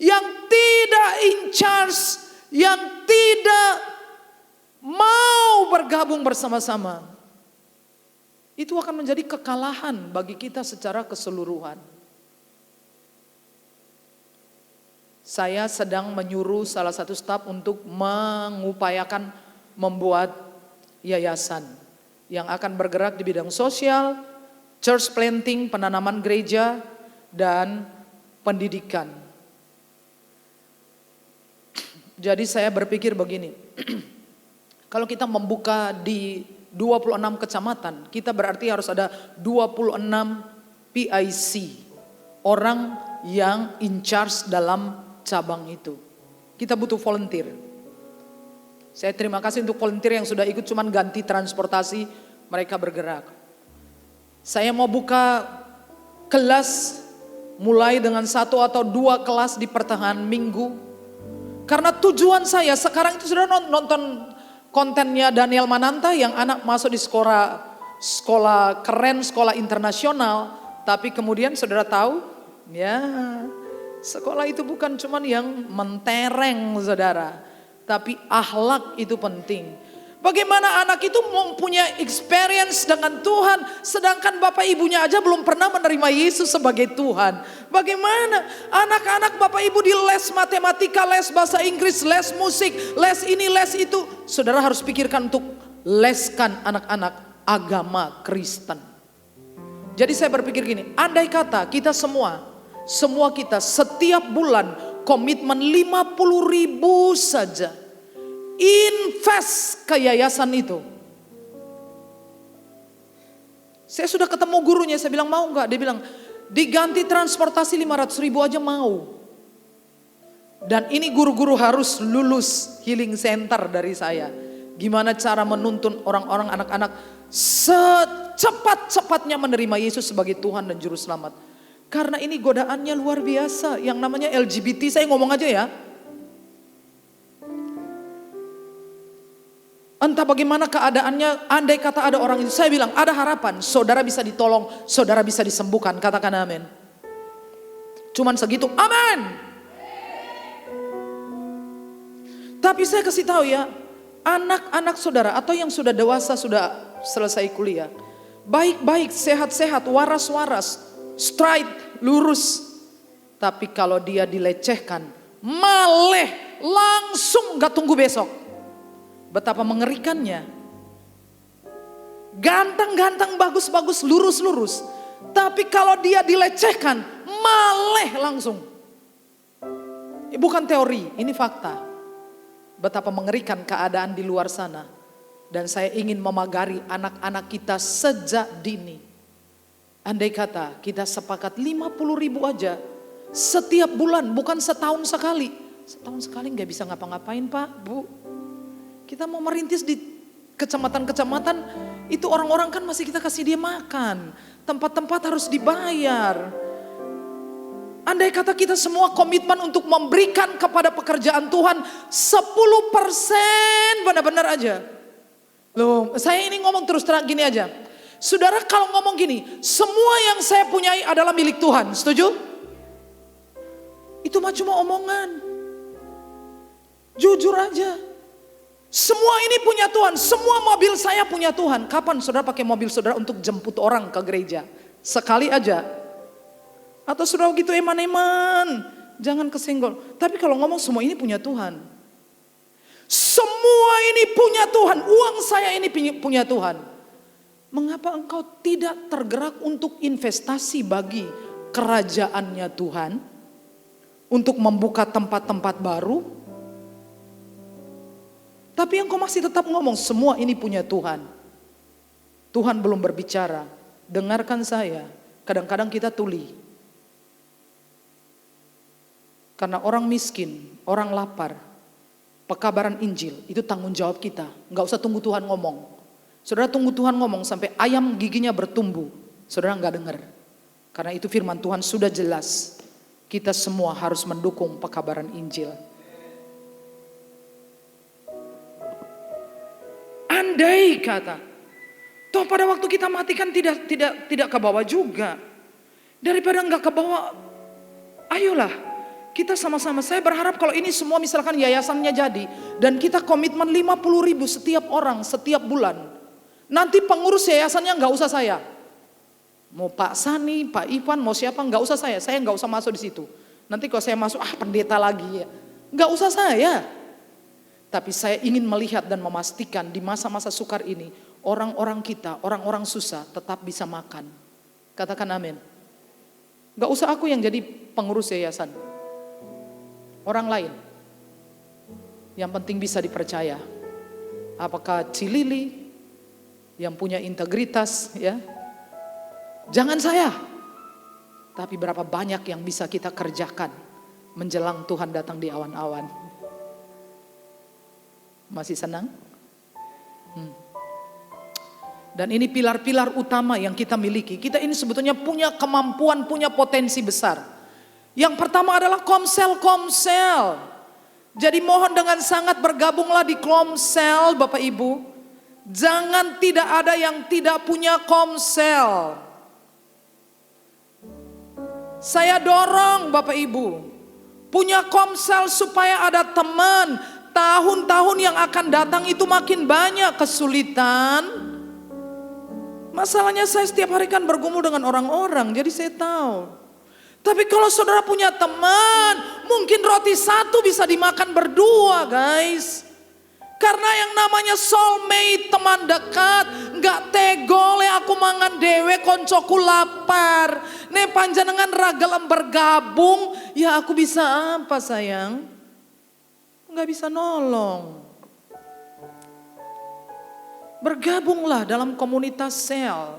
[SPEAKER 4] yang tidak in charge, yang tidak mau bergabung bersama-sama. Itu akan menjadi kekalahan bagi kita secara keseluruhan. Saya sedang menyuruh salah satu staf untuk mengupayakan membuat yayasan yang akan bergerak di bidang sosial, church planting, penanaman gereja, dan pendidikan. Jadi saya berpikir begini, kalau kita membuka di 26 kecamatan, kita berarti harus ada 26 PIC, orang yang in charge dalam cabang itu. Kita butuh volunteer. Saya terima kasih untuk volunteer yang sudah ikut, cuman ganti transportasi, mereka bergerak. Saya mau buka kelas mulai dengan 1 atau 2 kelas di pertengahan minggu. Karena tujuan saya sekarang itu sudah nonton kontennya Daniel Mananta yang anak masuk di sekolah keren, sekolah internasional. Tapi kemudian saudara tahu, ya sekolah itu bukan cuman yang mentereng saudara. Tapi akhlak itu penting. Bagaimana anak itu mempunyai experience dengan Tuhan, sedangkan bapak ibunya aja belum pernah menerima Yesus sebagai Tuhan. Bagaimana anak-anak bapak ibu di les matematika, les bahasa Inggris, les musik, les ini, les itu. Saudara harus pikirkan untuk leskan anak-anak agama Kristen. Jadi saya berpikir gini, andai kata kita semua kita setiap bulan komitmen 50.000 saja. Invest ke yayasan itu. Saya sudah ketemu gurunya, saya bilang mau enggak? Dia bilang diganti transportasi 500.000 aja mau. Dan ini guru-guru harus lulus healing center dari saya. Gimana cara menuntun orang-orang, anak-anak secepat-cepatnya menerima Yesus sebagai Tuhan dan Juru Selamat. Karena ini godaannya luar biasa, yang namanya LGBT, saya ngomong aja ya. Entah bagaimana keadaannya, andai kata ada orang itu, saya bilang ada harapan, saudara bisa ditolong, saudara bisa disembuhkan, katakan amin. Cuman segitu, amin. Tapi saya kasih tahu ya, anak-anak saudara atau yang sudah dewasa, sudah selesai kuliah, baik-baik, sehat-sehat, waras-waras, straight, lurus. Tapi kalau dia dilecehkan, malah langsung gak tunggu besok. Betapa mengerikannya. Ganteng-ganteng, bagus-bagus, lurus-lurus. Tapi kalau dia dilecehkan, malah langsung. Bukan teori, ini fakta. Betapa mengerikan keadaan di luar sana. Dan saya ingin memagari anak-anak kita sejak dini. Andai kata kita sepakat 50.000 aja setiap bulan, bukan setahun sekali. Setahun sekali gak bisa ngapa-ngapain Pak, Bu. Kita mau merintis di kecamatan-kecamatan, itu orang-orang kan masih kita kasih dia makan. Tempat-tempat harus dibayar. Andai kata kita semua komitmen untuk memberikan kepada pekerjaan Tuhan 10% benar-benar aja. Loh, saya ini ngomong terus terang gini aja. Saudara kalau ngomong gini, semua yang saya punyai adalah milik Tuhan, setuju? Itu mah cuma omongan. Jujur aja. Semua ini punya Tuhan, semua mobil saya punya Tuhan. Kapan saudara pakai mobil saudara untuk jemput orang ke gereja? Sekali aja. Atau saudara gitu eman-eman, jangan kesenggol. Tapi kalau ngomong semua ini punya Tuhan. Semua ini punya Tuhan, uang saya ini punya Tuhan. Mengapa engkau tidak tergerak untuk investasi bagi kerajaannya Tuhan? Untuk membuka tempat-tempat baru? Tapi engkau masih tetap ngomong semua ini punya Tuhan. Tuhan belum berbicara. Dengarkan saya. Kadang-kadang kita tuli. Karena orang miskin, orang lapar, pekabaran Injil itu tanggung jawab kita. Enggak usah tunggu Tuhan ngomong. Saudara tunggu Tuhan ngomong sampai ayam giginya bertumbuh. Saudara enggak dengar. Karena itu firman Tuhan sudah jelas. Kita semua harus mendukung pekabaran Injil. Andai kata, toh pada waktu kita mati kan tidak ke bawah juga. Daripada enggak ke bawah, ayolah kita sama-sama. Saya berharap kalau ini semua misalkan yayasannya jadi, dan kita komitmen 50.000 setiap orang setiap bulan. Nanti pengurus yayasannya enggak usah saya. Mau Pak Sani, Pak Ivan, mau siapa enggak usah saya enggak usah masuk di situ. Nanti kalau saya masuk, pendeta lagi ya. Enggak usah saya. Tapi saya ingin melihat dan memastikan di masa-masa sukar ini, orang-orang kita, orang-orang susah tetap bisa makan. Katakan amin. Gak usah aku yang jadi pengurus yayasan. Orang lain. Yang penting bisa dipercaya. Apakah Cilili, yang punya integritas, ya. Jangan saya, tapi berapa banyak yang bisa kita kerjakan menjelang Tuhan datang di awan-awan. Masih senang? Dan ini pilar-pilar utama yang kita miliki. Kita ini sebetulnya punya kemampuan, punya potensi besar. Yang pertama adalah komsel-komsel. Jadi mohon dengan sangat bergabunglah di komsel Bapak Ibu. Jangan tidak ada yang tidak punya komsel. Saya dorong Bapak Ibu, punya komsel supaya ada teman. Tahun-tahun yang akan datang itu makin banyak kesulitan. Masalahnya saya setiap hari kan bergumul dengan orang-orang, jadi saya tahu. Tapi kalau saudara punya teman, mungkin roti satu bisa dimakan berdua, guys. Karena yang namanya soulmate, teman dekat, nggak tegol ya aku mangan dewe koncoku lapar. Ne panjenengan ragel bergabung, ya aku bisa apa sayang? Nggak bisa nolong. Bergabunglah dalam komunitas sel.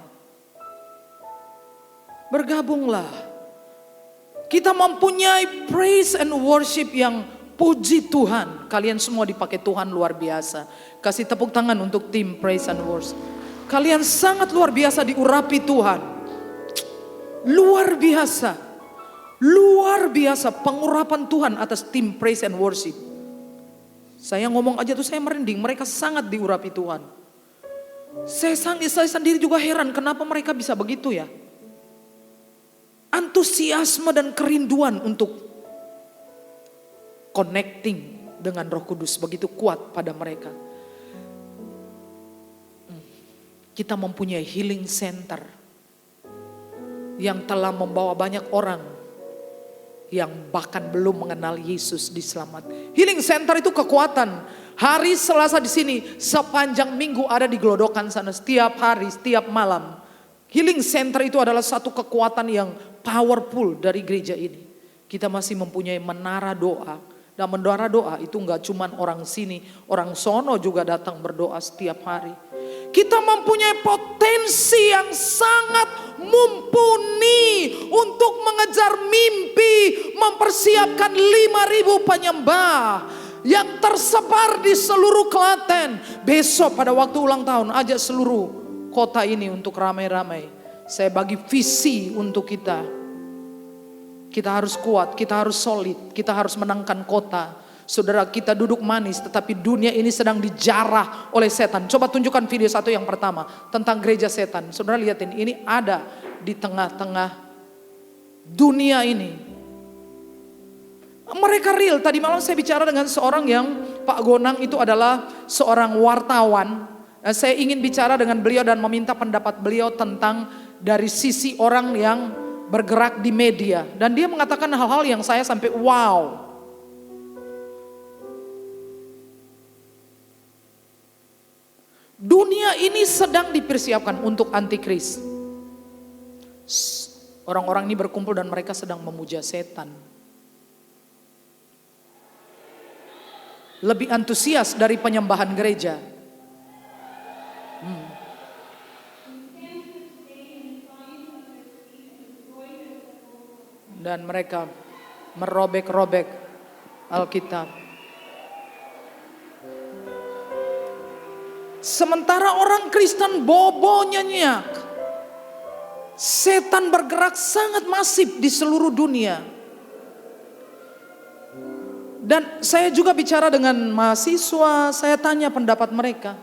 [SPEAKER 4] Bergabunglah. Kita mempunyai praise and worship yang puji Tuhan. Kalian semua dipakai Tuhan luar biasa. Kasih tepuk tangan untuk tim praise and worship. Kalian sangat luar biasa diurapi Tuhan. Luar biasa. Luar biasa pengurapan Tuhan atas tim praise and worship. Saya ngomong aja tuh saya merinding. Mereka sangat diurapi Tuhan. Saya sendiri juga heran kenapa mereka bisa begitu ya. Antusiasme dan kerinduan untuk connecting dengan Roh Kudus begitu kuat pada mereka. Kita mempunyai healing center yang telah membawa banyak orang yang bahkan belum mengenal Yesus diselamat. Healing center itu kekuatan. Hari Selasa di sini, sepanjang minggu ada di Glodokan sana, setiap hari, setiap malam. Healing center itu adalah satu kekuatan yang powerful dari gereja ini. Kita masih mempunyai menara doa. Dan menara doa itu enggak cuma orang sini, orang sono juga datang berdoa setiap hari. Kita mempunyai potensi yang sangat mumpuni untuk mengejar mimpi, mempersiapkan 5.000 penyembah yang tersebar di seluruh Klaten. Besok pada waktu ulang tahun ajak seluruh kota ini untuk ramai-ramai. Saya bagi visi untuk kita. Kita harus kuat, kita harus solid, kita harus menangkan kota. Saudara, kita duduk manis tetapi dunia ini sedang dijarah oleh setan. Coba tunjukkan video satu yang pertama tentang gereja setan. Saudara lihatin, ini ada di tengah-tengah dunia ini. Mereka real. Tadi malam saya bicara dengan seorang yang Pak Gonang itu adalah seorang wartawan. Saya ingin bicara dengan beliau dan meminta pendapat beliau tentang dari sisi orang yang bergerak di media. Dan dia mengatakan hal-hal yang saya sampai wow. Dunia ini sedang dipersiapkan untuk antikris. Orang-orang ini berkumpul dan mereka sedang memuja setan. Lebih antusias dari penyembahan gereja. Dan mereka merobek-robek Alkitab. Sementara orang Kristen bobo nyenyak. Setan bergerak sangat masif di seluruh dunia. Dan saya juga bicara dengan mahasiswa, saya tanya pendapat mereka.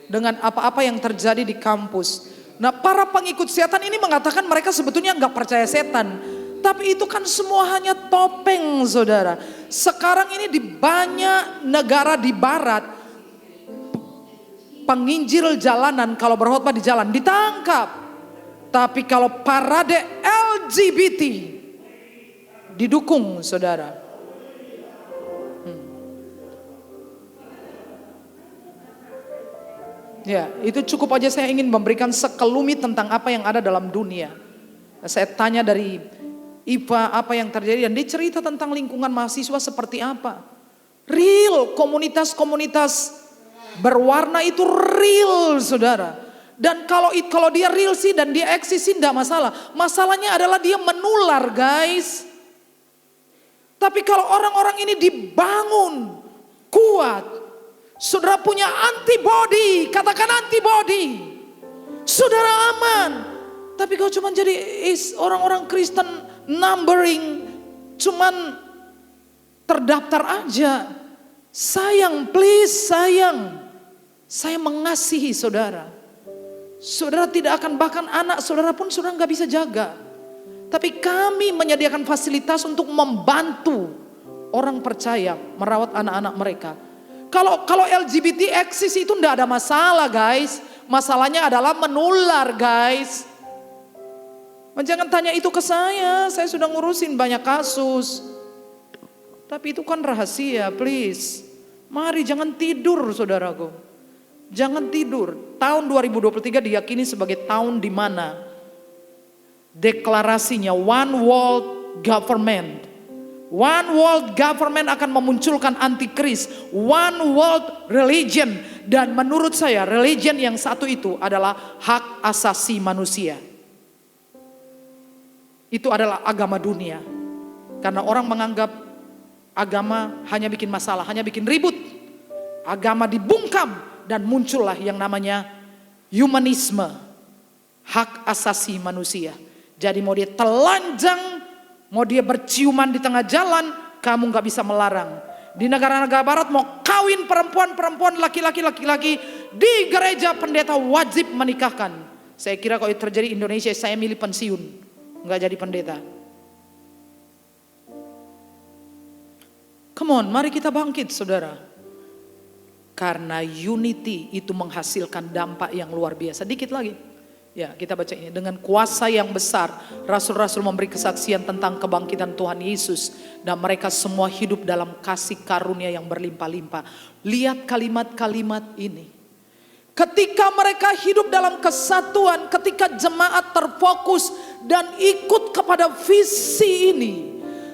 [SPEAKER 4] Dengan apa-apa yang terjadi di kampus. Nah, para pengikut setan ini mengatakan mereka sebetulnya nggak percaya setan. Tapi itu kan semua hanya topeng, saudara. Sekarang ini di banyak negara di barat, penginjil jalanan kalau berkhotbah di jalan ditangkap. Tapi kalau parade LGBT didukung, saudara. Ya, itu cukup aja saya ingin memberikan sekelumit tentang apa yang ada dalam dunia. Saya tanya dari IPA apa yang terjadi dan dia cerita tentang lingkungan mahasiswa seperti apa. Real komunitas-komunitas Berwarna itu real, saudara. Dan kalau dia real sih dan dia eksis sih enggak masalah. Masalahnya adalah dia menular, guys. Tapi kalau orang-orang ini dibangun kuat, saudara punya antibody, katakan antibody, saudara aman. Tapi kalau cuma jadi orang-orang Kristen numbering, cuman terdaftar aja. Sayang, please, sayang. Saya mengasihi saudara. Saudara tidak akan, bahkan anak saudara pun saudara nggak bisa jaga. Tapi kami menyediakan fasilitas untuk membantu orang percaya merawat anak-anak mereka. Kalau LGBT eksis itu enggak ada masalah, guys. Masalahnya adalah menular, guys. Jangan tanya itu ke saya sudah ngurusin banyak kasus. Tapi itu kan rahasia, please. Mari jangan tidur, saudaraku. Jangan tidur. Tahun 2023 diyakini sebagai tahun di mana deklarasinya One World Government. One World Government akan memunculkan antikris. One World Religion. Dan menurut saya religion yang satu itu adalah hak asasi manusia. Itu adalah agama dunia. Karena orang menganggap agama hanya bikin masalah, hanya bikin ribut. Agama dibungkam dan muncullah yang namanya humanisme. Hak asasi manusia. Jadi mau dia telanjang, mau dia berciuman di tengah jalan, kamu gak bisa melarang. Di negara-negara barat mau kawin perempuan, laki-laki, di gereja pendeta wajib menikahkan. Saya kira kalau itu terjadi Indonesia, saya milih pensiun, gak jadi pendeta. Come on, mari kita bangkit, saudara. Karena unity itu menghasilkan dampak yang luar biasa. Dikit lagi. Ya, kita baca ini. Dengan kuasa yang besar, rasul-rasul memberi kesaksian tentang kebangkitan Tuhan Yesus. Dan mereka semua hidup dalam kasih karunia yang berlimpah-limpah. Lihat kalimat-kalimat ini. Ketika mereka hidup dalam kesatuan, ketika jemaat terfokus dan ikut kepada visi ini.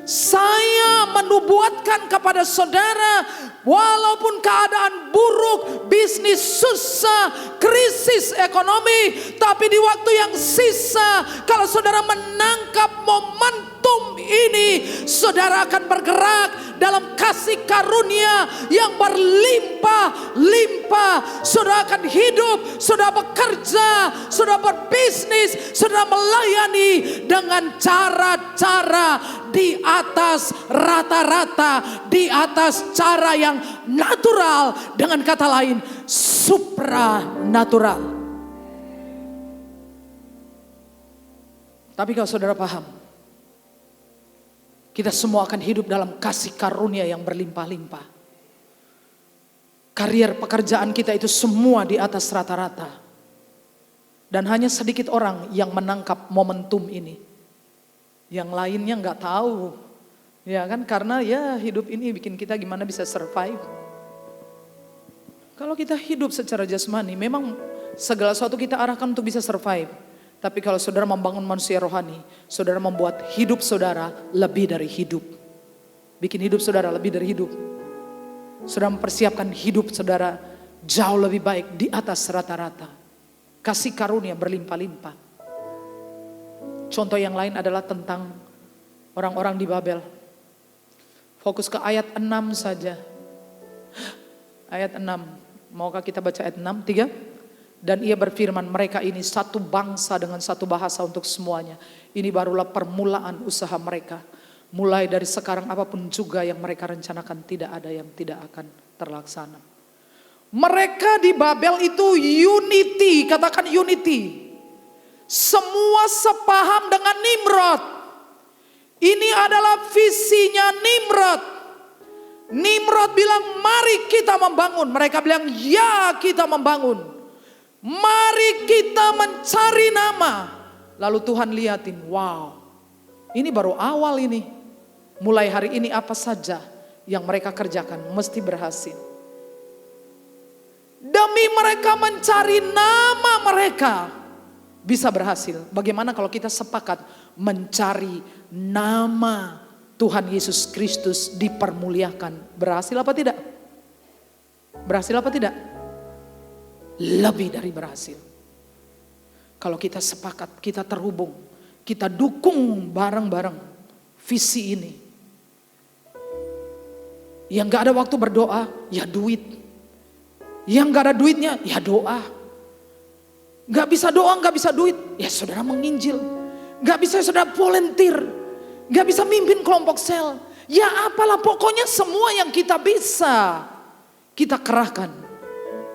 [SPEAKER 4] Saya menubuatkan kepada saudara, walaupun keadaan buruk, bisnis susah, krisis ekonomi, tapi di waktu yang sisa, kalau saudara menangkap momentum ini, saudara akan bergerak dalam kasih karunia yang berlimpah-limpah. Saudara akan hidup, saudara bekerja, saudara berbisnis, saudara melayani dengan cara-cara di atas rata-rata, di atas cara yang natural, dengan kata lain supranatural. Tapi kalau saudara paham, kita semua akan hidup dalam kasih karunia yang berlimpah-limpah. Karier pekerjaan kita itu semua di atas rata-rata. Dan hanya sedikit orang yang menangkap momentum ini. Yang lainnya nggak tahu, ya kan? Karena ya hidup ini bikin kita gimana bisa survive. Kalau kita hidup secara jasmani, memang segala sesuatu kita arahkan untuk bisa survive. Tapi kalau saudara membangun manusia rohani, saudara membuat hidup saudara lebih dari hidup. Bikin hidup saudara lebih dari hidup. Saudara mempersiapkan hidup saudara jauh lebih baik di atas rata-rata. Kasih karunia berlimpah-limpah. Contoh yang lain adalah tentang orang-orang di Babel. Fokus ke ayat 6 saja. Ayat 6. Maukah kita baca ayat 6? 3. Dan ia berfirman, mereka ini satu bangsa dengan satu bahasa untuk semuanya. Ini barulah permulaan usaha mereka. Mulai dari sekarang apapun juga yang mereka rencanakan, tidak ada yang tidak akan terlaksana. Mereka di Babel itu unity, katakan unity. Semua sepaham dengan Nimrod. Ini adalah visinya Nimrod. Nimrod bilang mari kita membangun. Mereka bilang ya kita membangun. Mari kita mencari nama. Lalu Tuhan liatin, wow, ini baru awal ini. Mulai hari ini apa saja yang mereka kerjakan mesti berhasil. Demi mereka mencari nama mereka bisa berhasil. Bagaimana kalau kita sepakat mencari nama Tuhan Yesus Kristus dipermuliakan? Berhasil apa tidak? Berhasil apa tidak? lebih dari berhasil. Kalau kita sepakat, kita terhubung, kita dukung bareng-bareng visi ini. Yang gak ada waktu berdoa, ya duit. Yang gak ada duitnya, ya doa. Gak bisa doa, gak bisa duit, ya saudara menginjil. Gak bisa saudara volunteer, gak bisa mimpin kelompok sel. Ya apalah, pokoknya semua yang kita bisa, kita kerahkan.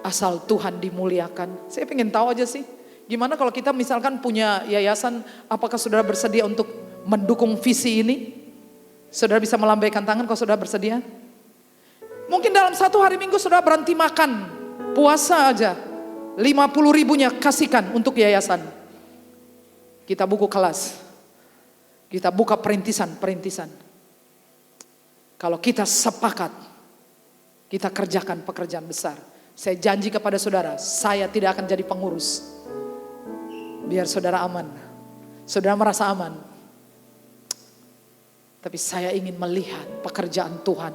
[SPEAKER 4] Asal Tuhan dimuliakan. Saya pengen tahu aja sih, gimana kalau kita misalkan punya yayasan, apakah saudara bersedia untuk mendukung visi ini? Saudara bisa melambaikan tangan kalau saudara bersedia? Mungkin dalam satu hari Minggu saudara berhenti makan, puasa aja, 50.000-nya kasihkan untuk yayasan. Kita buku kelas, kita buka perintisan. Kalau kita sepakat, kita kerjakan pekerjaan besar. Saya janji kepada saudara, saya tidak akan jadi pengurus. Biar saudara aman, saudara merasa aman. Tapi saya ingin melihat pekerjaan Tuhan.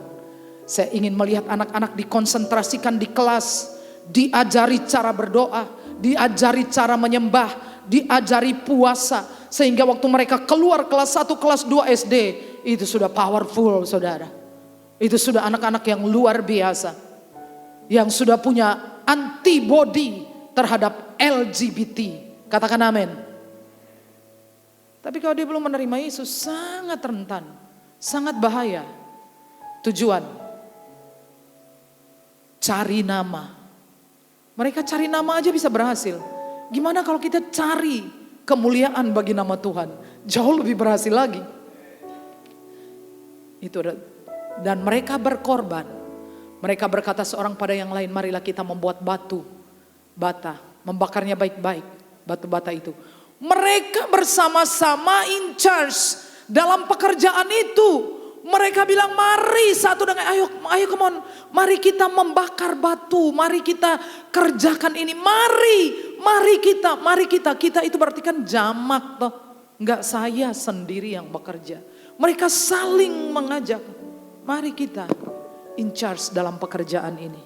[SPEAKER 4] Saya ingin melihat anak-anak dikonsentrasikan di kelas, diajari cara berdoa, diajari cara menyembah, diajari puasa. Sehingga waktu mereka keluar kelas 1, kelas 2 SD, itu sudah powerful saudara. Itu sudah anak-anak yang luar biasa. Yang sudah punya antibody terhadap LGBT. Katakan amin. Tapi kalau dia belum menerima Yesus, sangat rentan, sangat bahaya. Tujuan, cari nama. Mereka cari nama aja bisa berhasil. Gimana kalau kita cari kemuliaan bagi nama Tuhan? Jauh lebih berhasil lagi. Itu dan mereka berkorban. Mereka berkata seorang pada yang lain, marilah kita membuat bata, membakarnya baik-baik, batu bata itu. Mereka bersama-sama in charge dalam pekerjaan itu. Mereka bilang, mari satu dengan ayo come on, mari kita membakar batu, mari kita kerjakan ini, mari kita itu berarti kan jamak toh, nggak saya sendiri yang bekerja. Mereka saling mengajak, mari kita in charge dalam pekerjaan ini.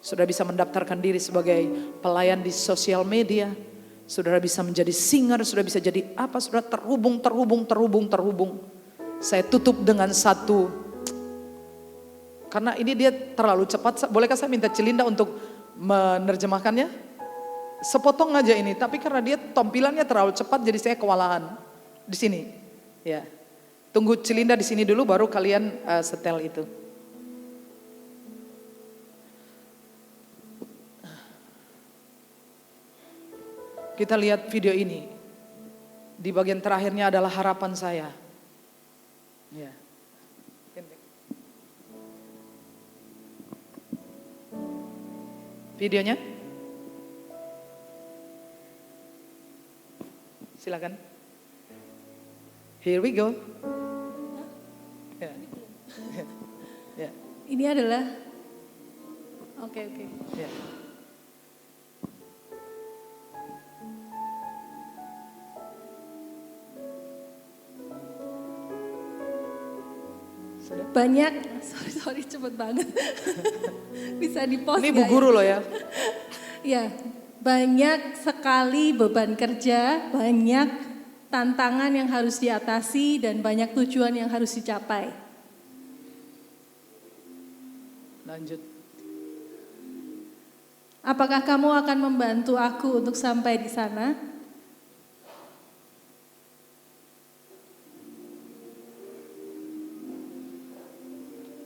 [SPEAKER 4] Saudara bisa mendaftarkan diri sebagai pelayan di sosial media. Saudara bisa menjadi singer, saudara bisa jadi apa, saudara terhubung. Saya tutup dengan satu, karena ini dia terlalu cepat. Bolehkah saya minta Cilinda untuk menerjemahkannya? Sepotong aja ini, tapi karena dia tompilannya terlalu cepat jadi saya kewalahan. Di sini, ya. Tunggu Cilinda di sini dulu baru kalian setel itu. Kita lihat video ini. Di bagian terakhirnya adalah harapan saya. Ya. Videonya. Silakan. Here we go. Ya. Ya.
[SPEAKER 3] Ini adalah Oke.
[SPEAKER 4] Ya.
[SPEAKER 3] banyak, sorry cepet banget. Bisa di-post
[SPEAKER 4] Ini
[SPEAKER 3] gak
[SPEAKER 4] Bu Guru
[SPEAKER 3] ya?
[SPEAKER 4] loh ya.
[SPEAKER 3] Ya, banyak sekali beban kerja, banyak tantangan yang harus diatasi dan banyak tujuan yang harus dicapai.
[SPEAKER 4] Lanjut.
[SPEAKER 3] Apakah kamu akan membantu aku untuk sampai di sana?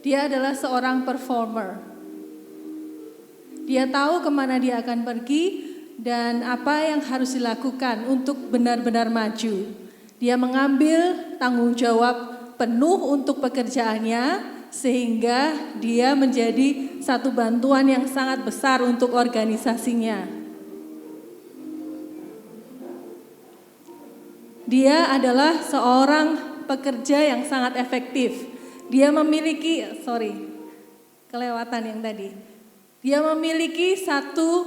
[SPEAKER 3] Dia adalah seorang performer. Dia tahu kemana dia akan pergi dan apa yang harus dilakukan untuk benar-benar maju. Dia mengambil tanggung jawab penuh untuk pekerjaannya sehingga dia menjadi satu bantuan yang sangat besar untuk organisasinya. Dia adalah seorang pekerja yang sangat efektif. Dia memiliki, kelewatan yang tadi. Dia memiliki satu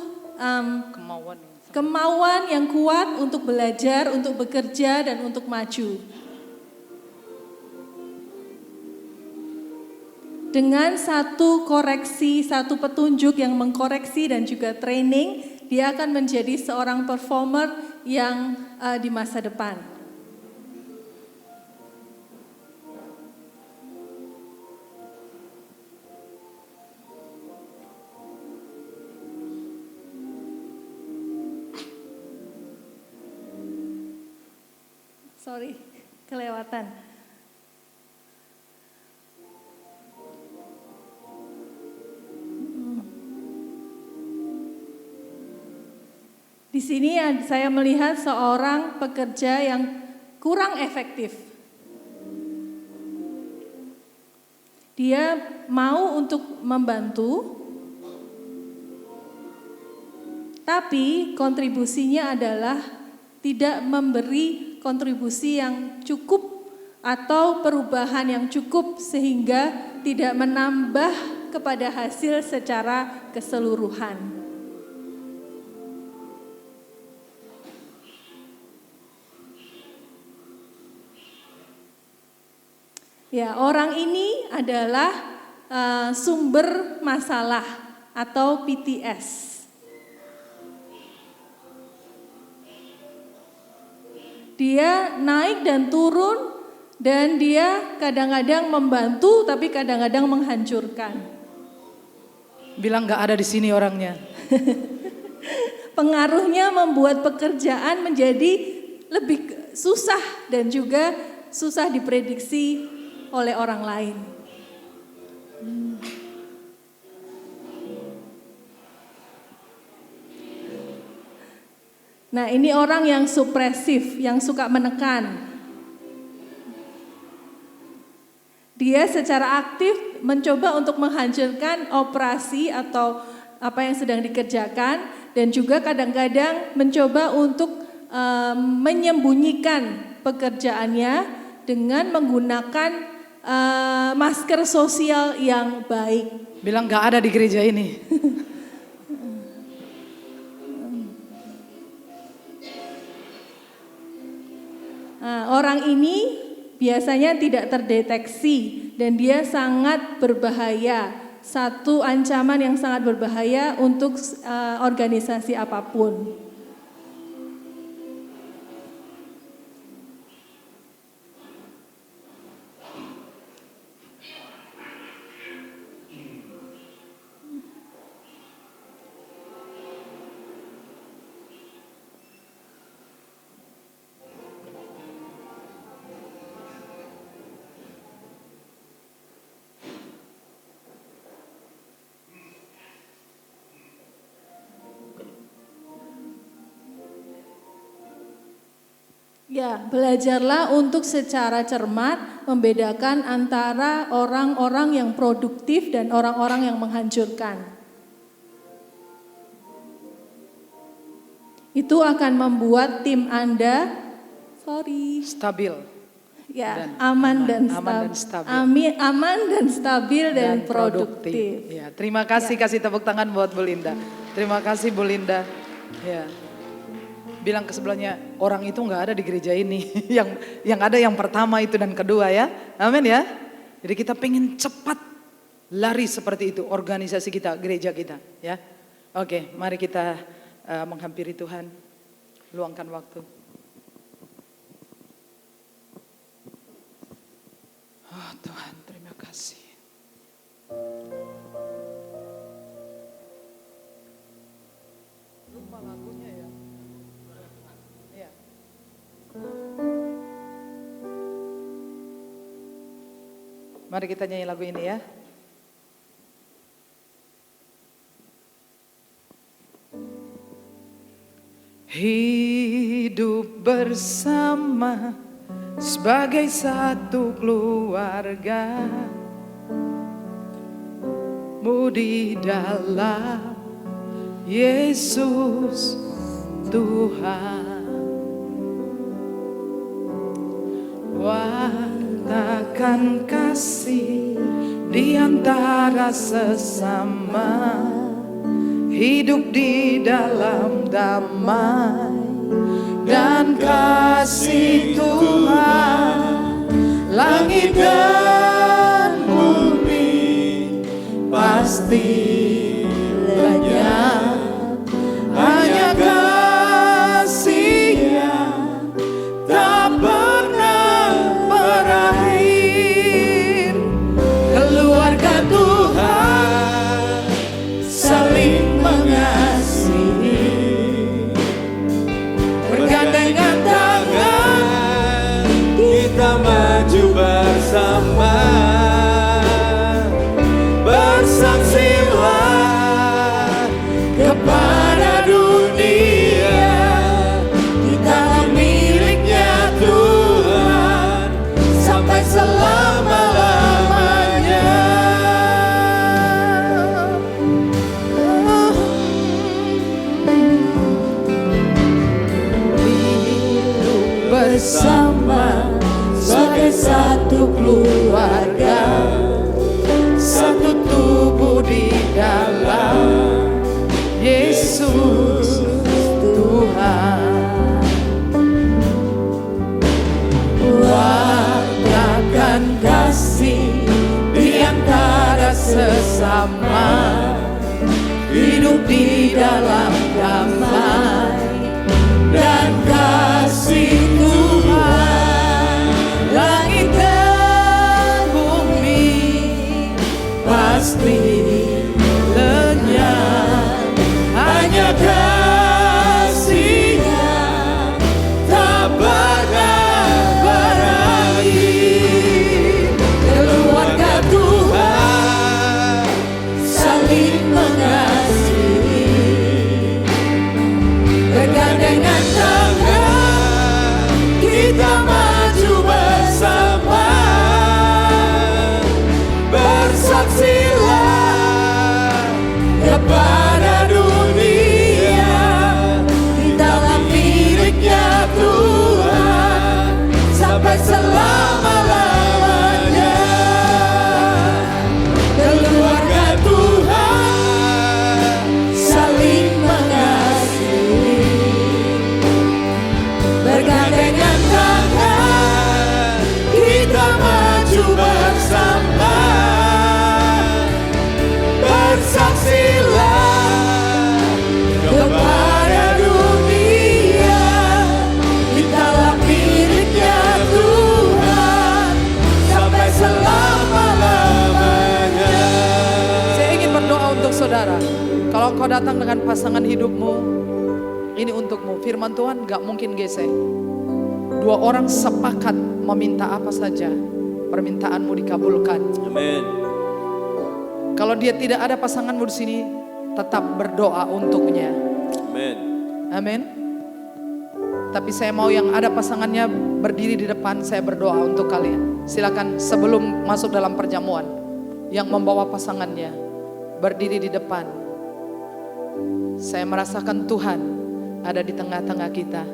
[SPEAKER 3] kemauan yang kuat untuk belajar, untuk bekerja, dan untuk maju.
[SPEAKER 5] dengan satu koreksi, satu petunjuk yang mengkoreksi dan juga training, dia akan menjadi seorang performer yang di masa depan. Sorry, kelewatan. Di sini saya melihat seorang pekerja yang kurang efektif. Dia mau untuk membantu, tapi kontribusinya adalah tidak memberi kontribusi yang cukup atau perubahan yang cukup sehingga tidak menambah kepada hasil secara keseluruhan. Ya, orang ini adalah sumber masalah atau PTS. Dia naik dan turun dan dia kadang-kadang membantu tapi kadang-kadang menghancurkan.
[SPEAKER 4] Bilang gak ada di sini orangnya.
[SPEAKER 5] Pengaruhnya membuat pekerjaan menjadi lebih susah dan juga susah diprediksi oleh orang lain. Nah, ini orang yang supresif, yang suka menekan. Dia secara aktif mencoba untuk menghancurkan operasi atau apa yang sedang dikerjakan dan juga kadang-kadang mencoba untuk menyembunyikan pekerjaannya dengan menggunakan masker sosial yang baik.
[SPEAKER 4] Bilang gak ada di gereja ini.
[SPEAKER 5] Orang ini biasanya tidak terdeteksi dan dia sangat berbahaya. Satu ancaman yang sangat berbahaya untuk organisasi apapun. Ya, belajarlah untuk secara cermat membedakan antara orang-orang yang produktif dan orang-orang yang menghancurkan. Itu akan membuat tim Anda
[SPEAKER 4] stabil.
[SPEAKER 5] Ya,
[SPEAKER 4] Dan
[SPEAKER 5] aman dan
[SPEAKER 4] stabil.
[SPEAKER 5] Aman dan stabil dan produktif.
[SPEAKER 4] Ya, terima kasih, kasih tepuk tangan buat Bu Linda. Terima kasih Bu Linda. Ya. Bilang ke sebelahnya, orang itu nggak ada di gereja ini. yang ada yang pertama itu dan kedua ya. Amin ya. Jadi kita pengen cepat lari seperti itu organisasi kita, gereja kita ya. Oke, mari kita menghampiri Tuhan. Luangkan waktu. Oh Tuhan, terima kasih. Lupa lagunya ya. Ya. Mari kita nyanyi lagu ini ya. Hidup bersama sebagai satu keluarga, di dalam Yesus Tuhan. Wartakan kasih di antara sesama, hidup di dalam damai dan kasih Tuhan. Langit dan bumi pasti lenyap. Hanya kasih-Nya tak pernah berakhir. Keluarga Tuhan saling mengasihi, bergandengan tangan
[SPEAKER 2] kita maju bersama. Bersaksilah kepada dunia, kita miliknya Tuhan sampai selama-lamanya. Bersama sebagai satu keluarga, satu tubuh di dalam Yesus Tuhan. Wartakan kasih di antara sesama, hidup di dalam damai dan kasih Tuhan. Langit dan bumi pasti lenyap, hanya kasih-Nya tak pernah berakhir. Keluarga Tuhan saling mengasihi, bergandengan tangan kita maju bersama. Bersaksilah kepada dunia, kita miliknya Tuhan sampai selama-lamanya. Keluarga Tuhan saling mengasihi, bergandengan tangan kita maju bersama. Bersaksilah kepada dunia, kitalah miliknya Tuhan sampai selama-lamanya.
[SPEAKER 4] Saya ingin berdoa untuk saudara. Kalau kau datang dengan pasangan hidupmu, ini untukmu. Firman Tuhan gak mungkin gesek. Dua orang sepakat meminta apa saja, permintaanmu dikabulkan.
[SPEAKER 2] Amin.
[SPEAKER 4] Kalau dia tidak ada pasanganmu di sini, tetap berdoa untuknya.
[SPEAKER 2] Amin.
[SPEAKER 4] Amin. Tapi saya mau yang ada pasangannya berdiri di depan, saya berdoa untuk kalian. Silakan sebelum masuk dalam perjamuan, yang membawa pasangannya berdiri di depan. Saya merasakan Tuhan ada di tengah-tengah kita.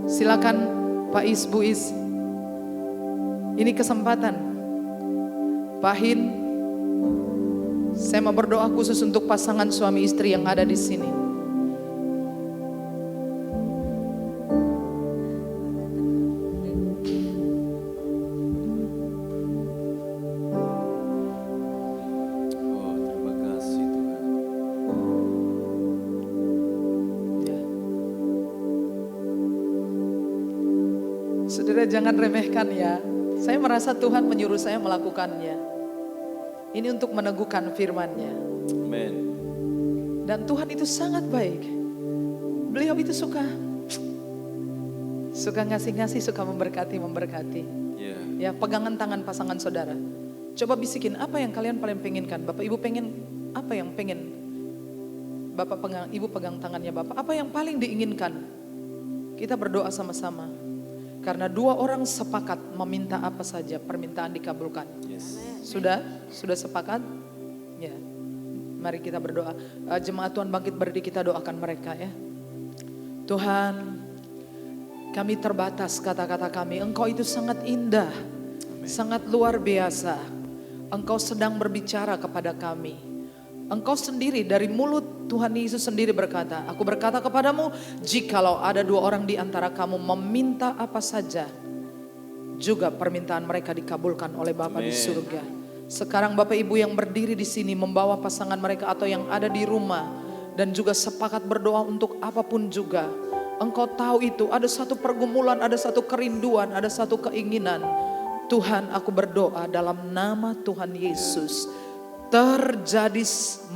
[SPEAKER 4] Silakan Pak Is, Bu Is. Ini kesempatan. Pak Hin, saya mau berdoa khusus untuk pasangan suami istri yang ada di sini.
[SPEAKER 2] Oh, terima kasih Tuhan.
[SPEAKER 4] Ya. Saudara jangan remehkan ya. Saya merasa Tuhan menyuruh saya melakukannya. Ini untuk meneguhkan firman-Nya.
[SPEAKER 2] Amin.
[SPEAKER 4] Dan Tuhan itu sangat baik. Beliau itu suka ngasih-ngasih, suka memberkati.
[SPEAKER 2] Ya.
[SPEAKER 4] Ya, pegangan tangan pasangan saudara. Coba bisikin apa yang kalian paling penginkan. Bapak Ibu pengen apa yang pengen Bapak pegang, Ibu pegang tangannya Bapak. Apa yang paling diinginkan? Kita berdoa sama-sama. Karena dua orang sepakat meminta apa saja, permintaan dikabulkan.
[SPEAKER 2] Yes.
[SPEAKER 4] Sudah sepakat? Ya. Mari kita berdoa. Jemaat Tuhan Bangkit Berdiri, kita doakan mereka ya. Tuhan, kami terbatas kata-kata kami. Engkau itu sangat indah, sangat luar biasa. Engkau sedang berbicara kepada kami. Engkau sendiri dari mulut Tuhan Yesus sendiri berkata, aku berkata kepadamu, jikalau ada dua orang di antara kamu meminta apa saja, juga permintaan mereka dikabulkan oleh Bapa di surga. Sekarang Bapak Ibu yang berdiri di sini membawa pasangan mereka atau yang ada di rumah dan juga sepakat berdoa untuk apapun juga. Engkau tahu itu, ada satu pergumulan, ada satu kerinduan, ada satu keinginan. Tuhan, aku berdoa dalam nama Tuhan Yesus, terjadi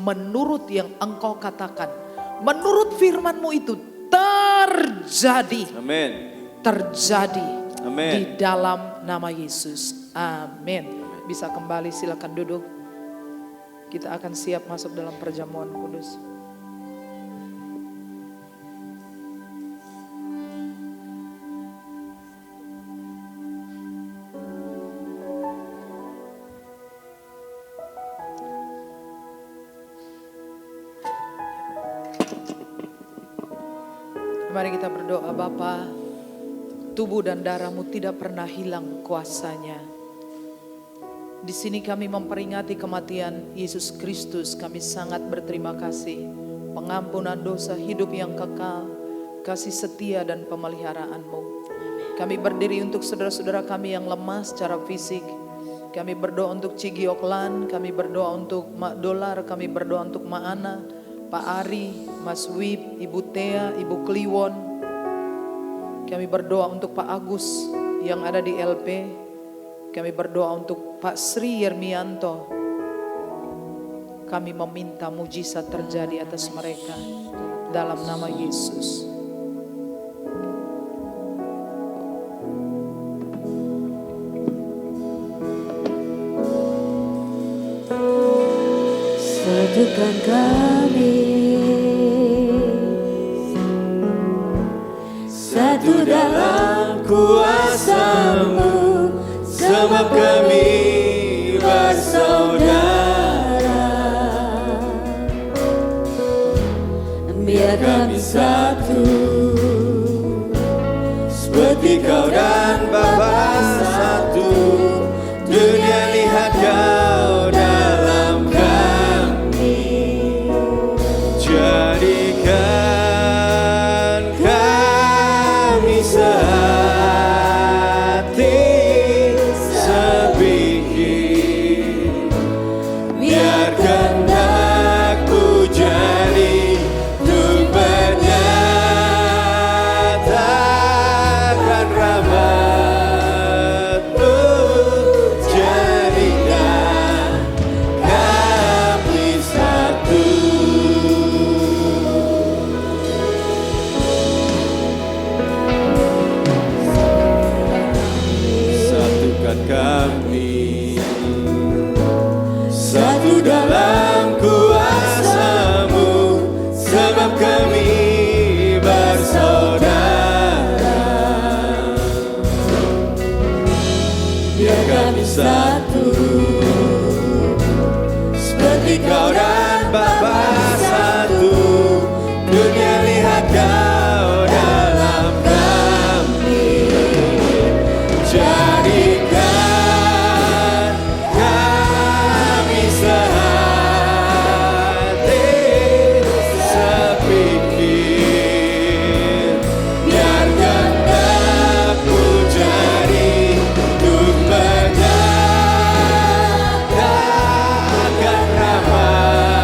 [SPEAKER 4] menurut yang Engkau katakan, menurut firman-Mu itu terjadi.
[SPEAKER 2] Amin.
[SPEAKER 4] Terjadi.
[SPEAKER 2] Amin.
[SPEAKER 4] Di dalam nama Yesus. Amin. Bisa kembali, silakan duduk. Kita akan siap masuk dalam perjamuan kudus. Mari kita berdoa. Bapa, tubuh dan darah-Mu tidak pernah hilang kuasanya. Di sini kami memperingati kematian Yesus Kristus. Kami sangat berterima kasih. Pengampunan dosa, hidup yang kekal, kasih setia dan pemeliharaan-Mu. Kami berdiri untuk saudara-saudara kami yang lemah secara fisik. Kami berdoa untuk Cigi Oklan, kami berdoa untuk Mak Dolar, kami berdoa untuk Mak Ana, Pak Ari, Mas Wib, Ibu Tea, Ibu Kliwon. Kami berdoa untuk Pak Agus yang ada di LP. Kami berdoa untuk Pak Sri Yermianto. Kami meminta mujizat terjadi atas mereka dalam nama Yesus.
[SPEAKER 1] Satukan kami, satu dalam
[SPEAKER 2] Kuasa-Mu, sebab kami bersaudara.
[SPEAKER 1] biar kami satu,
[SPEAKER 2] Seperti Kau dan Bapa satu, dunia lihat Kau dalam kami. Jadikan kami sehati, sepikir, biar kehendak-Mu jadi untuk menyatakan rahmat-Mu. Jadikan kami satu. Satukan kami, satu dalam kuasa-Mu, sebab kami bersaudara. Biar kami satu, seperti Kau dan Bapa satu, dunia lihat Kau dalam kami. Jadikan kami sehati, sepikir, biar kehendak-Mu jadi untuk menyatakan rahmat-Mu.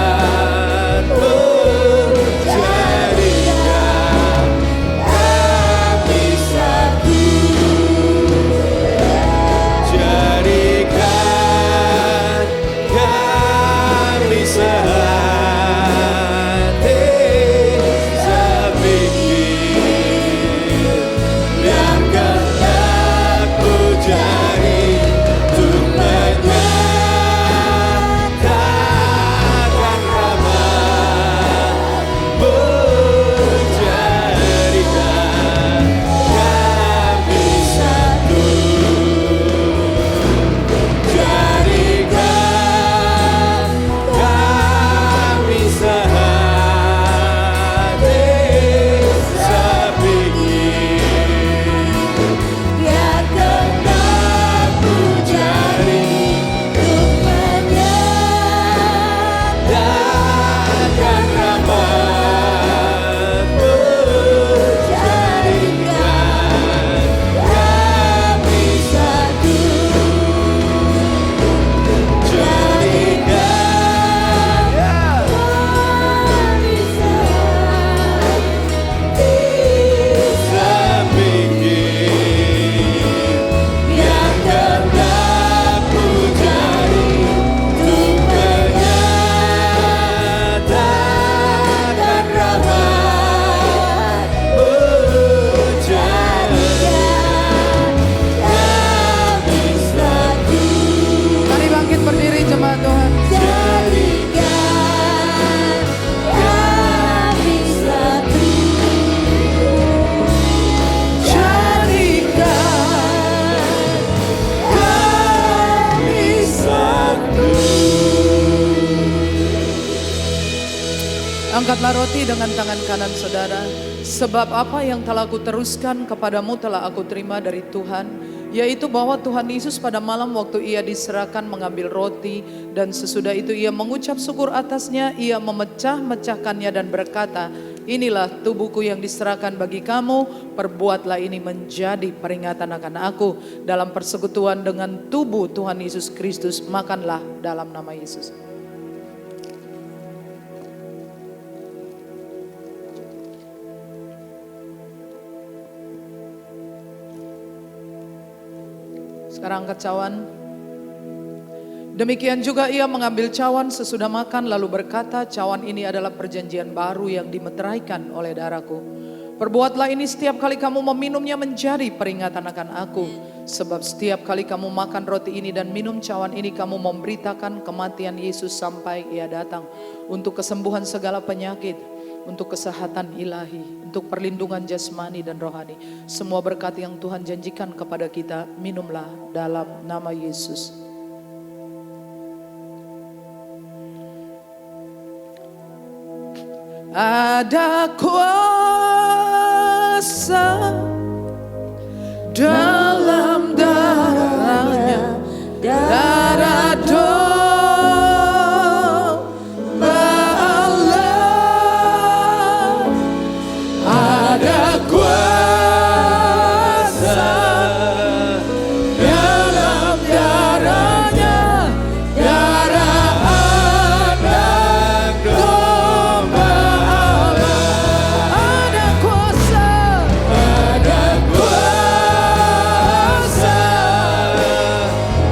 [SPEAKER 4] Angkatlah roti dengan tangan kanan saudara. Sebab apa yang telah aku teruskan kepadamu telah aku terima dari Tuhan, yaitu bahwa Tuhan Yesus pada malam waktu ia diserahkan mengambil roti, dan sesudah itu ia mengucap syukur atasnya, ia memecah-mecahkannya dan berkata, inilah tubuhku yang diserahkan bagi kamu, perbuatlah ini menjadi peringatan akan aku. Dalam persekutuan dengan tubuh Tuhan Yesus Kristus, makanlah dalam nama Yesus. Sekarang angkat cawan. Demikian juga ia mengambil cawan sesudah makan lalu berkata, cawan ini adalah perjanjian baru yang dimeteraikan oleh darahku. Perbuatlah ini setiap kali kamu meminumnya menjadi peringatan akan aku. Sebab setiap kali kamu makan roti ini dan minum cawan ini, kamu memberitakan kematian Yesus sampai ia datang. Untuk kesembuhan segala penyakit, untuk kesehatan ilahi, untuk perlindungan jasmani dan rohani. Semua berkat yang Tuhan janjikan kepada kita, minumlah dalam nama Yesus. Ada kuasa dalam darahnya, darah domba Allah. Ada kuasa dalam darahnya, darah anak domba Allah. Ada kuasa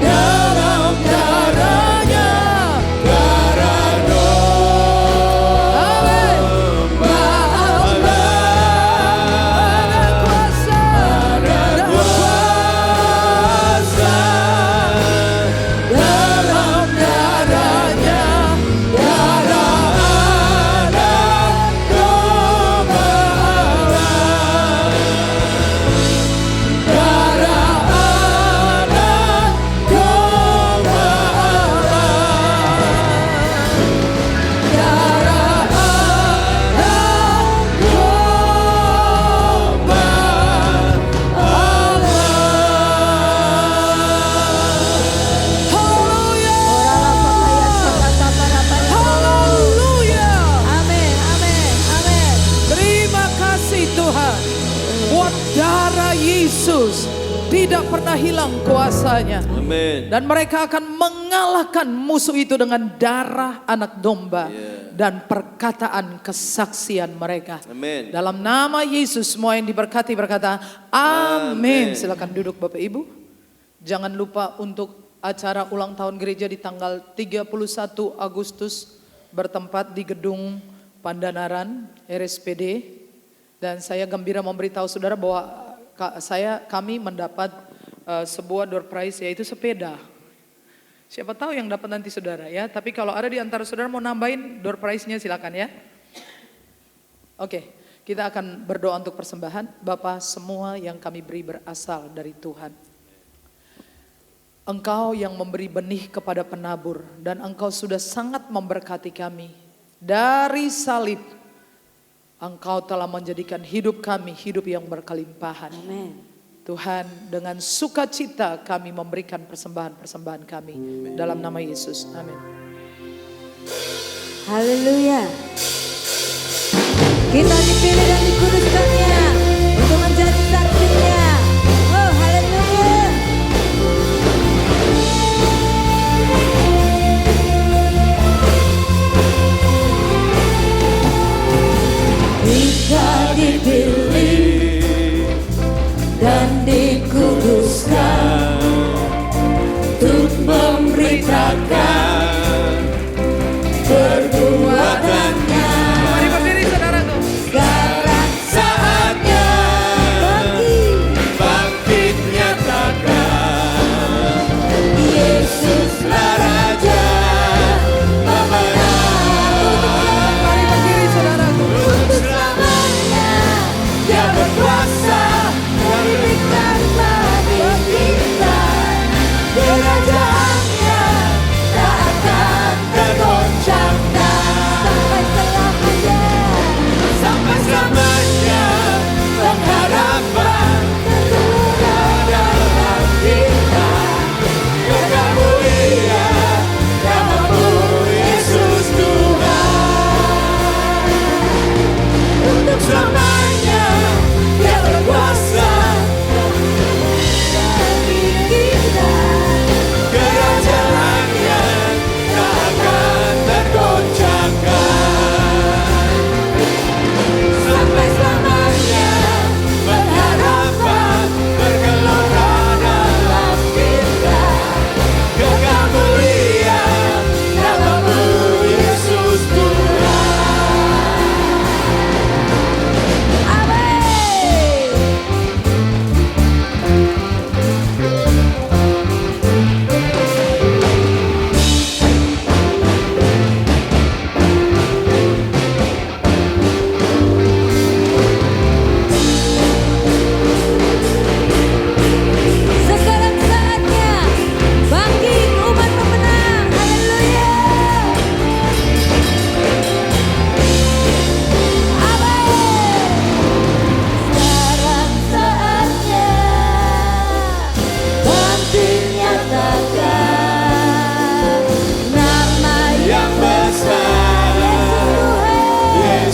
[SPEAKER 4] dalam darahnya, darah domba Allah. Ada kuasa dalam darahnya, darah anak domba Allah. Darah anak domba Allah. Darah anak domba Haleluya.
[SPEAKER 1] Amin, amin, amin.
[SPEAKER 4] Terima kasih Tuhan buat darah Yesus tidak pernah hilang kuasanya.
[SPEAKER 2] Amin.
[SPEAKER 4] Dan mereka akan mengalahkan musuh itu dengan darah anak domba dan perkataan kesaksian mereka.
[SPEAKER 2] Amin.
[SPEAKER 4] Dalam nama Yesus semua yang diberkati berkata amin.
[SPEAKER 2] Amin.
[SPEAKER 4] Silakan duduk Bapak Ibu. Jangan lupa untuk acara ulang tahun gereja di tanggal 31 Agustus bertempat di Gedung Pandanaran RSPD. Dan saya gembira memberitahu saudara bahwa kami mendapat sebuah door prize, yaitu sepeda. Siapa tahu yang dapat nanti saudara ya. Tapi kalau ada di antara saudara mau nambahin door prize-nya silakan ya. Oke, kita akan berdoa untuk persembahan. Bapa, semua yang kami beri berasal dari Tuhan. Engkau yang memberi benih kepada penabur, dan Engkau sudah sangat memberkati kami. Dari salib, Engkau telah menjadikan hidup kami hidup yang berkelimpahan.
[SPEAKER 1] Amin.
[SPEAKER 4] Tuhan, dengan sukacita kami memberikan persembahan-persembahan kami. Dalam nama Yesus, amin.
[SPEAKER 1] Haleluya. Kita dipilih dan dikuduskannya untuk menjadi saksinya. Oh, haleluya. Kita dipilih dan dikuduskan untuk memberitakan perbuatannya.
[SPEAKER 4] Mari berdiri saudaraku.
[SPEAKER 1] Sekarang saatnya
[SPEAKER 2] Bangkit nyatakan
[SPEAKER 1] Yesuslah Raja pemenang.
[SPEAKER 4] Mari berdiri saudaraku.
[SPEAKER 1] Untuk selamanya Dia berkuasa memberikan bagi kita. Kerajaannya tak akan tergoncangkan.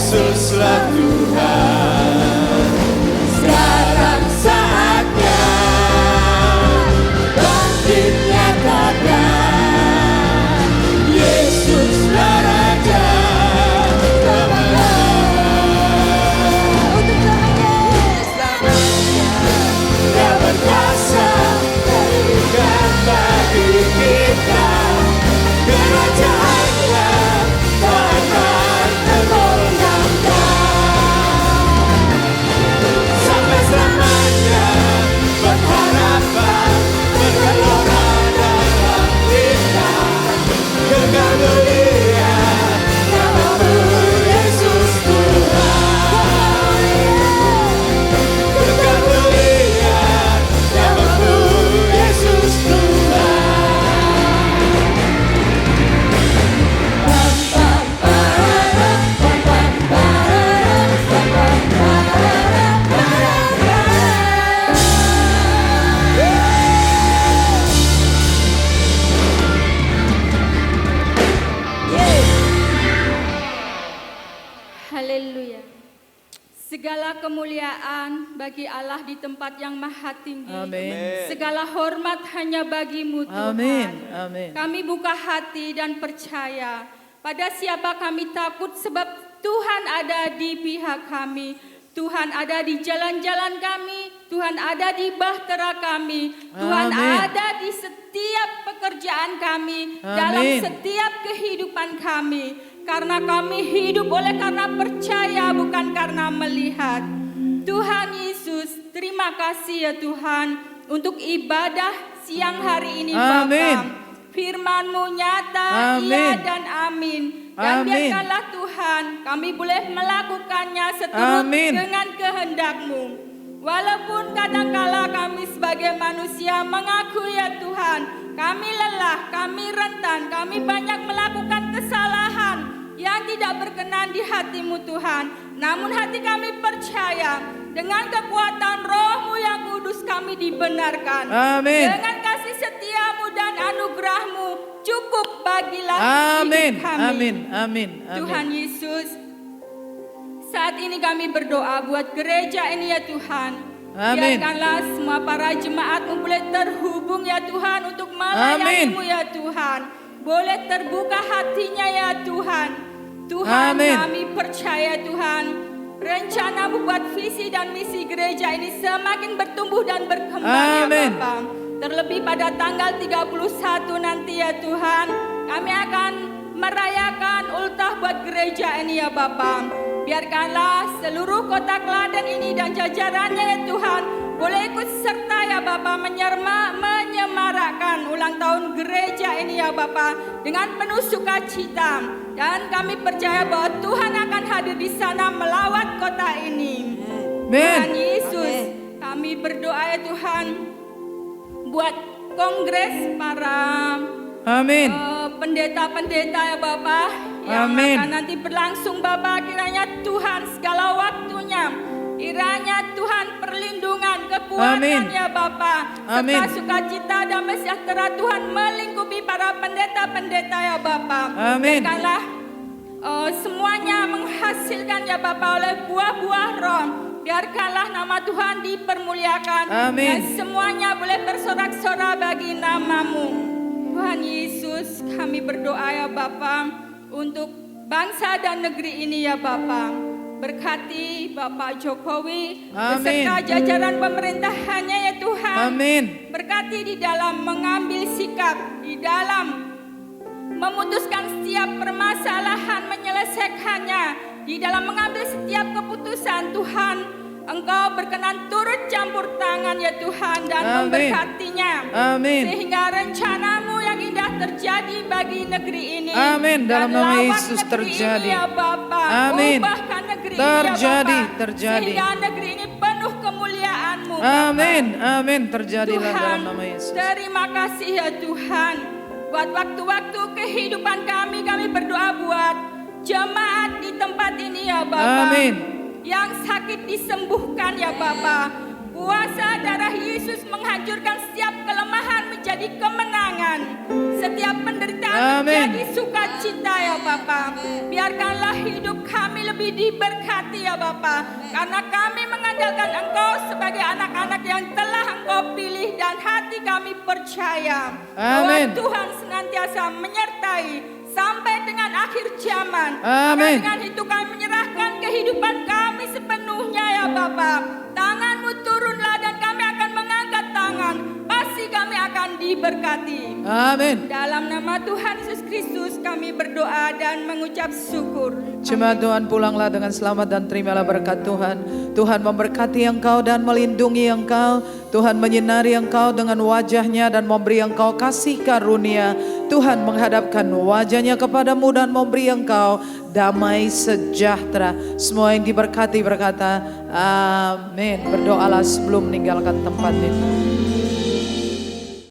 [SPEAKER 2] Yesuslah Tuhan. Sekarang saatnya bangkit nyatakan, Yesuslah Raja kemenangan.
[SPEAKER 1] Untuk selamanya.
[SPEAKER 2] Dia berkuasa berikan bagi kita kerajaannya tak akan tergoyahkan. Sampai selamanya pengharapan bergelora dalam kita. Kekal mulia namamu Yesus Tuhan. Kekal mulia namamu Yesus Tuhan.
[SPEAKER 3] Haleluya. Segala kemuliaan bagi Allah di tempat yang maha tinggi.
[SPEAKER 4] Amin.
[SPEAKER 3] Segala hormat hanya bagimu Tuhan.
[SPEAKER 4] Amin. Amin.
[SPEAKER 3] Kami buka hati dan percaya pada siapa kami takut sebab Tuhan ada di pihak kami. Tuhan ada di jalan-jalan kami. Tuhan ada di bahtera kami. Tuhan
[SPEAKER 4] Amin.
[SPEAKER 3] ada di setiap pekerjaan kami.
[SPEAKER 4] Amin.
[SPEAKER 3] Dalam setiap kehidupan kami. Karena kami hidup oleh karena percaya bukan karena melihat. Tuhan Yesus, terima kasih ya Tuhan untuk ibadah siang hari ini
[SPEAKER 4] Amin.
[SPEAKER 3] Bapa. Firman-Mu nyata,
[SPEAKER 4] Amin.
[SPEAKER 3] iya dan amin. Dan
[SPEAKER 4] Amin.
[SPEAKER 3] biarkanlah Tuhan kami boleh melakukannya seturut
[SPEAKER 4] Amin.
[SPEAKER 3] dengan kehendak-Mu. Walaupun kadangkala kami sebagai manusia mengaku ya Tuhan, kami lelah, kami rentan, kami banyak melakukan kesalahan yang tidak berkenan di hati-Mu Tuhan. Namun hati kami percaya dengan kekuatan Roh-Mu yang kudus kami dibenarkan.
[SPEAKER 4] Amin.
[SPEAKER 3] Dengan kasih setia-Mu dan anugerah-Mu cukup bagilah
[SPEAKER 4] Amin.
[SPEAKER 3] hidup kami.
[SPEAKER 4] Amin. Amin.
[SPEAKER 3] Tuhan Yesus, saat ini kami berdoa buat gereja ini ya Tuhan.
[SPEAKER 4] Amin.
[SPEAKER 3] Biarkanlah semua para jemaat-Mu boleh terhubung ya Tuhan untuk melayani-Mu ya Tuhan. Boleh terbuka hatinya ya Tuhan. Tuhan,
[SPEAKER 4] Amin.
[SPEAKER 3] kami percaya Tuhan, rencana-Mu buat visi dan misi gereja ini semakin bertumbuh dan berkembang
[SPEAKER 4] Amin.
[SPEAKER 3] ya Bapa. Terlebih pada tanggal 31 nanti ya Tuhan, kami akan merayakan ultah buat gereja ini ya Bapa. Biarkanlah seluruh kota Klaten ini dan jajarannya ya Tuhan boleh ikut serta ya Bapa menyemarakkan ulang tahun gereja ini ya Bapa dengan penuh sukacita. Dan kami percaya bahwa Tuhan akan hadir di sana melawat kota ini. Tuhan Yesus, kami berdoa ya Tuhan buat kongres para
[SPEAKER 4] Amin.
[SPEAKER 3] pendeta-pendeta ya Bapak yang
[SPEAKER 4] Amin.
[SPEAKER 3] akan nanti berlangsung Bapak, kiranya Tuhan segala waktunya, kiranya Tuhan perlindungan, kekuatan
[SPEAKER 4] Amin.
[SPEAKER 3] ya Bapak,
[SPEAKER 4] Amin.
[SPEAKER 3] serta sukacita dan sejahtera Tuhan melingkupi para pendeta-pendeta ya Bapak.
[SPEAKER 4] Amin.
[SPEAKER 3] Biarkanlah semuanya menghasilkan ya Bapak oleh buah-buah roh. Biarkanlah nama Tuhan dipermuliakan.
[SPEAKER 4] Amin.
[SPEAKER 3] Dan semuanya boleh bersorak-sorak bagi nama-Mu. Tuhan Yesus, kami berdoa ya Bapa untuk bangsa dan negeri ini ya Bapa. Berkati Bapak Jokowi
[SPEAKER 4] Amin.
[SPEAKER 3] beserta jajaran pemerintahannya ya Tuhan.
[SPEAKER 4] Amin.
[SPEAKER 3] Berkati di dalam mengambil sikap, di dalam memutuskan setiap permasalahan, menyelesaikannya, di dalam mengambil setiap keputusan. Tuhan, Engkau berkenan turut campur tangan ya Tuhan dan
[SPEAKER 4] Amin.
[SPEAKER 3] memberkatinya.
[SPEAKER 4] Amin.
[SPEAKER 3] Sehingga rencana-Mu yang indah terjadi bagi negeri ini.
[SPEAKER 4] Amin. Dalam
[SPEAKER 3] Dan
[SPEAKER 4] nama
[SPEAKER 3] lawat
[SPEAKER 4] Yesus
[SPEAKER 3] negeri
[SPEAKER 4] terjadi.
[SPEAKER 3] Ini ya Bapa.
[SPEAKER 4] Amin.
[SPEAKER 3] Ubahkan negeri
[SPEAKER 4] Terjadi,
[SPEAKER 3] ini ya Bapa.
[SPEAKER 4] terjadi.
[SPEAKER 3] Sehingga negeri ini penuh kemuliaan-Mu
[SPEAKER 4] Amin. Amin. Terjadilah
[SPEAKER 3] Tuhan,
[SPEAKER 4] dalam nama Yesus.
[SPEAKER 3] terima kasih ya Tuhan. Buat waktu-waktu kehidupan kami berdoa buat jemaat di tempat ini ya Bapa.
[SPEAKER 4] Amin.
[SPEAKER 3] Yang sakit disembuhkan ya Bapa. Kuasa darah Yesus menghancurkan setiap kelemahan menjadi kemenangan. Setiap penderitaan
[SPEAKER 4] Amin.
[SPEAKER 3] menjadi sukacita ya Bapa. Biarkanlah
[SPEAKER 6] hidup kami lebih diberkati ya Bapa. Karena kami mengandalkan Engkau sebagai anak-anak yang telah Engkau pilih dan hati kami percaya bahwa
[SPEAKER 4] Amin.
[SPEAKER 6] Tuhan senantiasa menyertai sampai dengan akhir zaman.
[SPEAKER 4] Amin.
[SPEAKER 6] Maka dengan itu kami menyerahkan kehidupan kami sepenuhnya ya Bapa. Tangan-Mu turunlah dan kami akan mengangkat tangan. Pasti kami akan diberkati.
[SPEAKER 4] Amin.
[SPEAKER 6] Dalam nama Tuhan Yesus Kristus kami berdoa dan mengucap syukur.
[SPEAKER 4] Jemaat Tuhan, pulanglah dengan selamat dan terimalah berkat Tuhan. Tuhan memberkati engkau dan melindungi engkau. Tuhan menyinari engkau dengan wajahnya dan memberi engkau kasih karunia. Tuhan menghadapkan wajahnya kepadamu dan memberi engkau damai sejahtera. Semua yang diberkati berkata amin. Berdoalah sebelum meninggalkan tempat ini.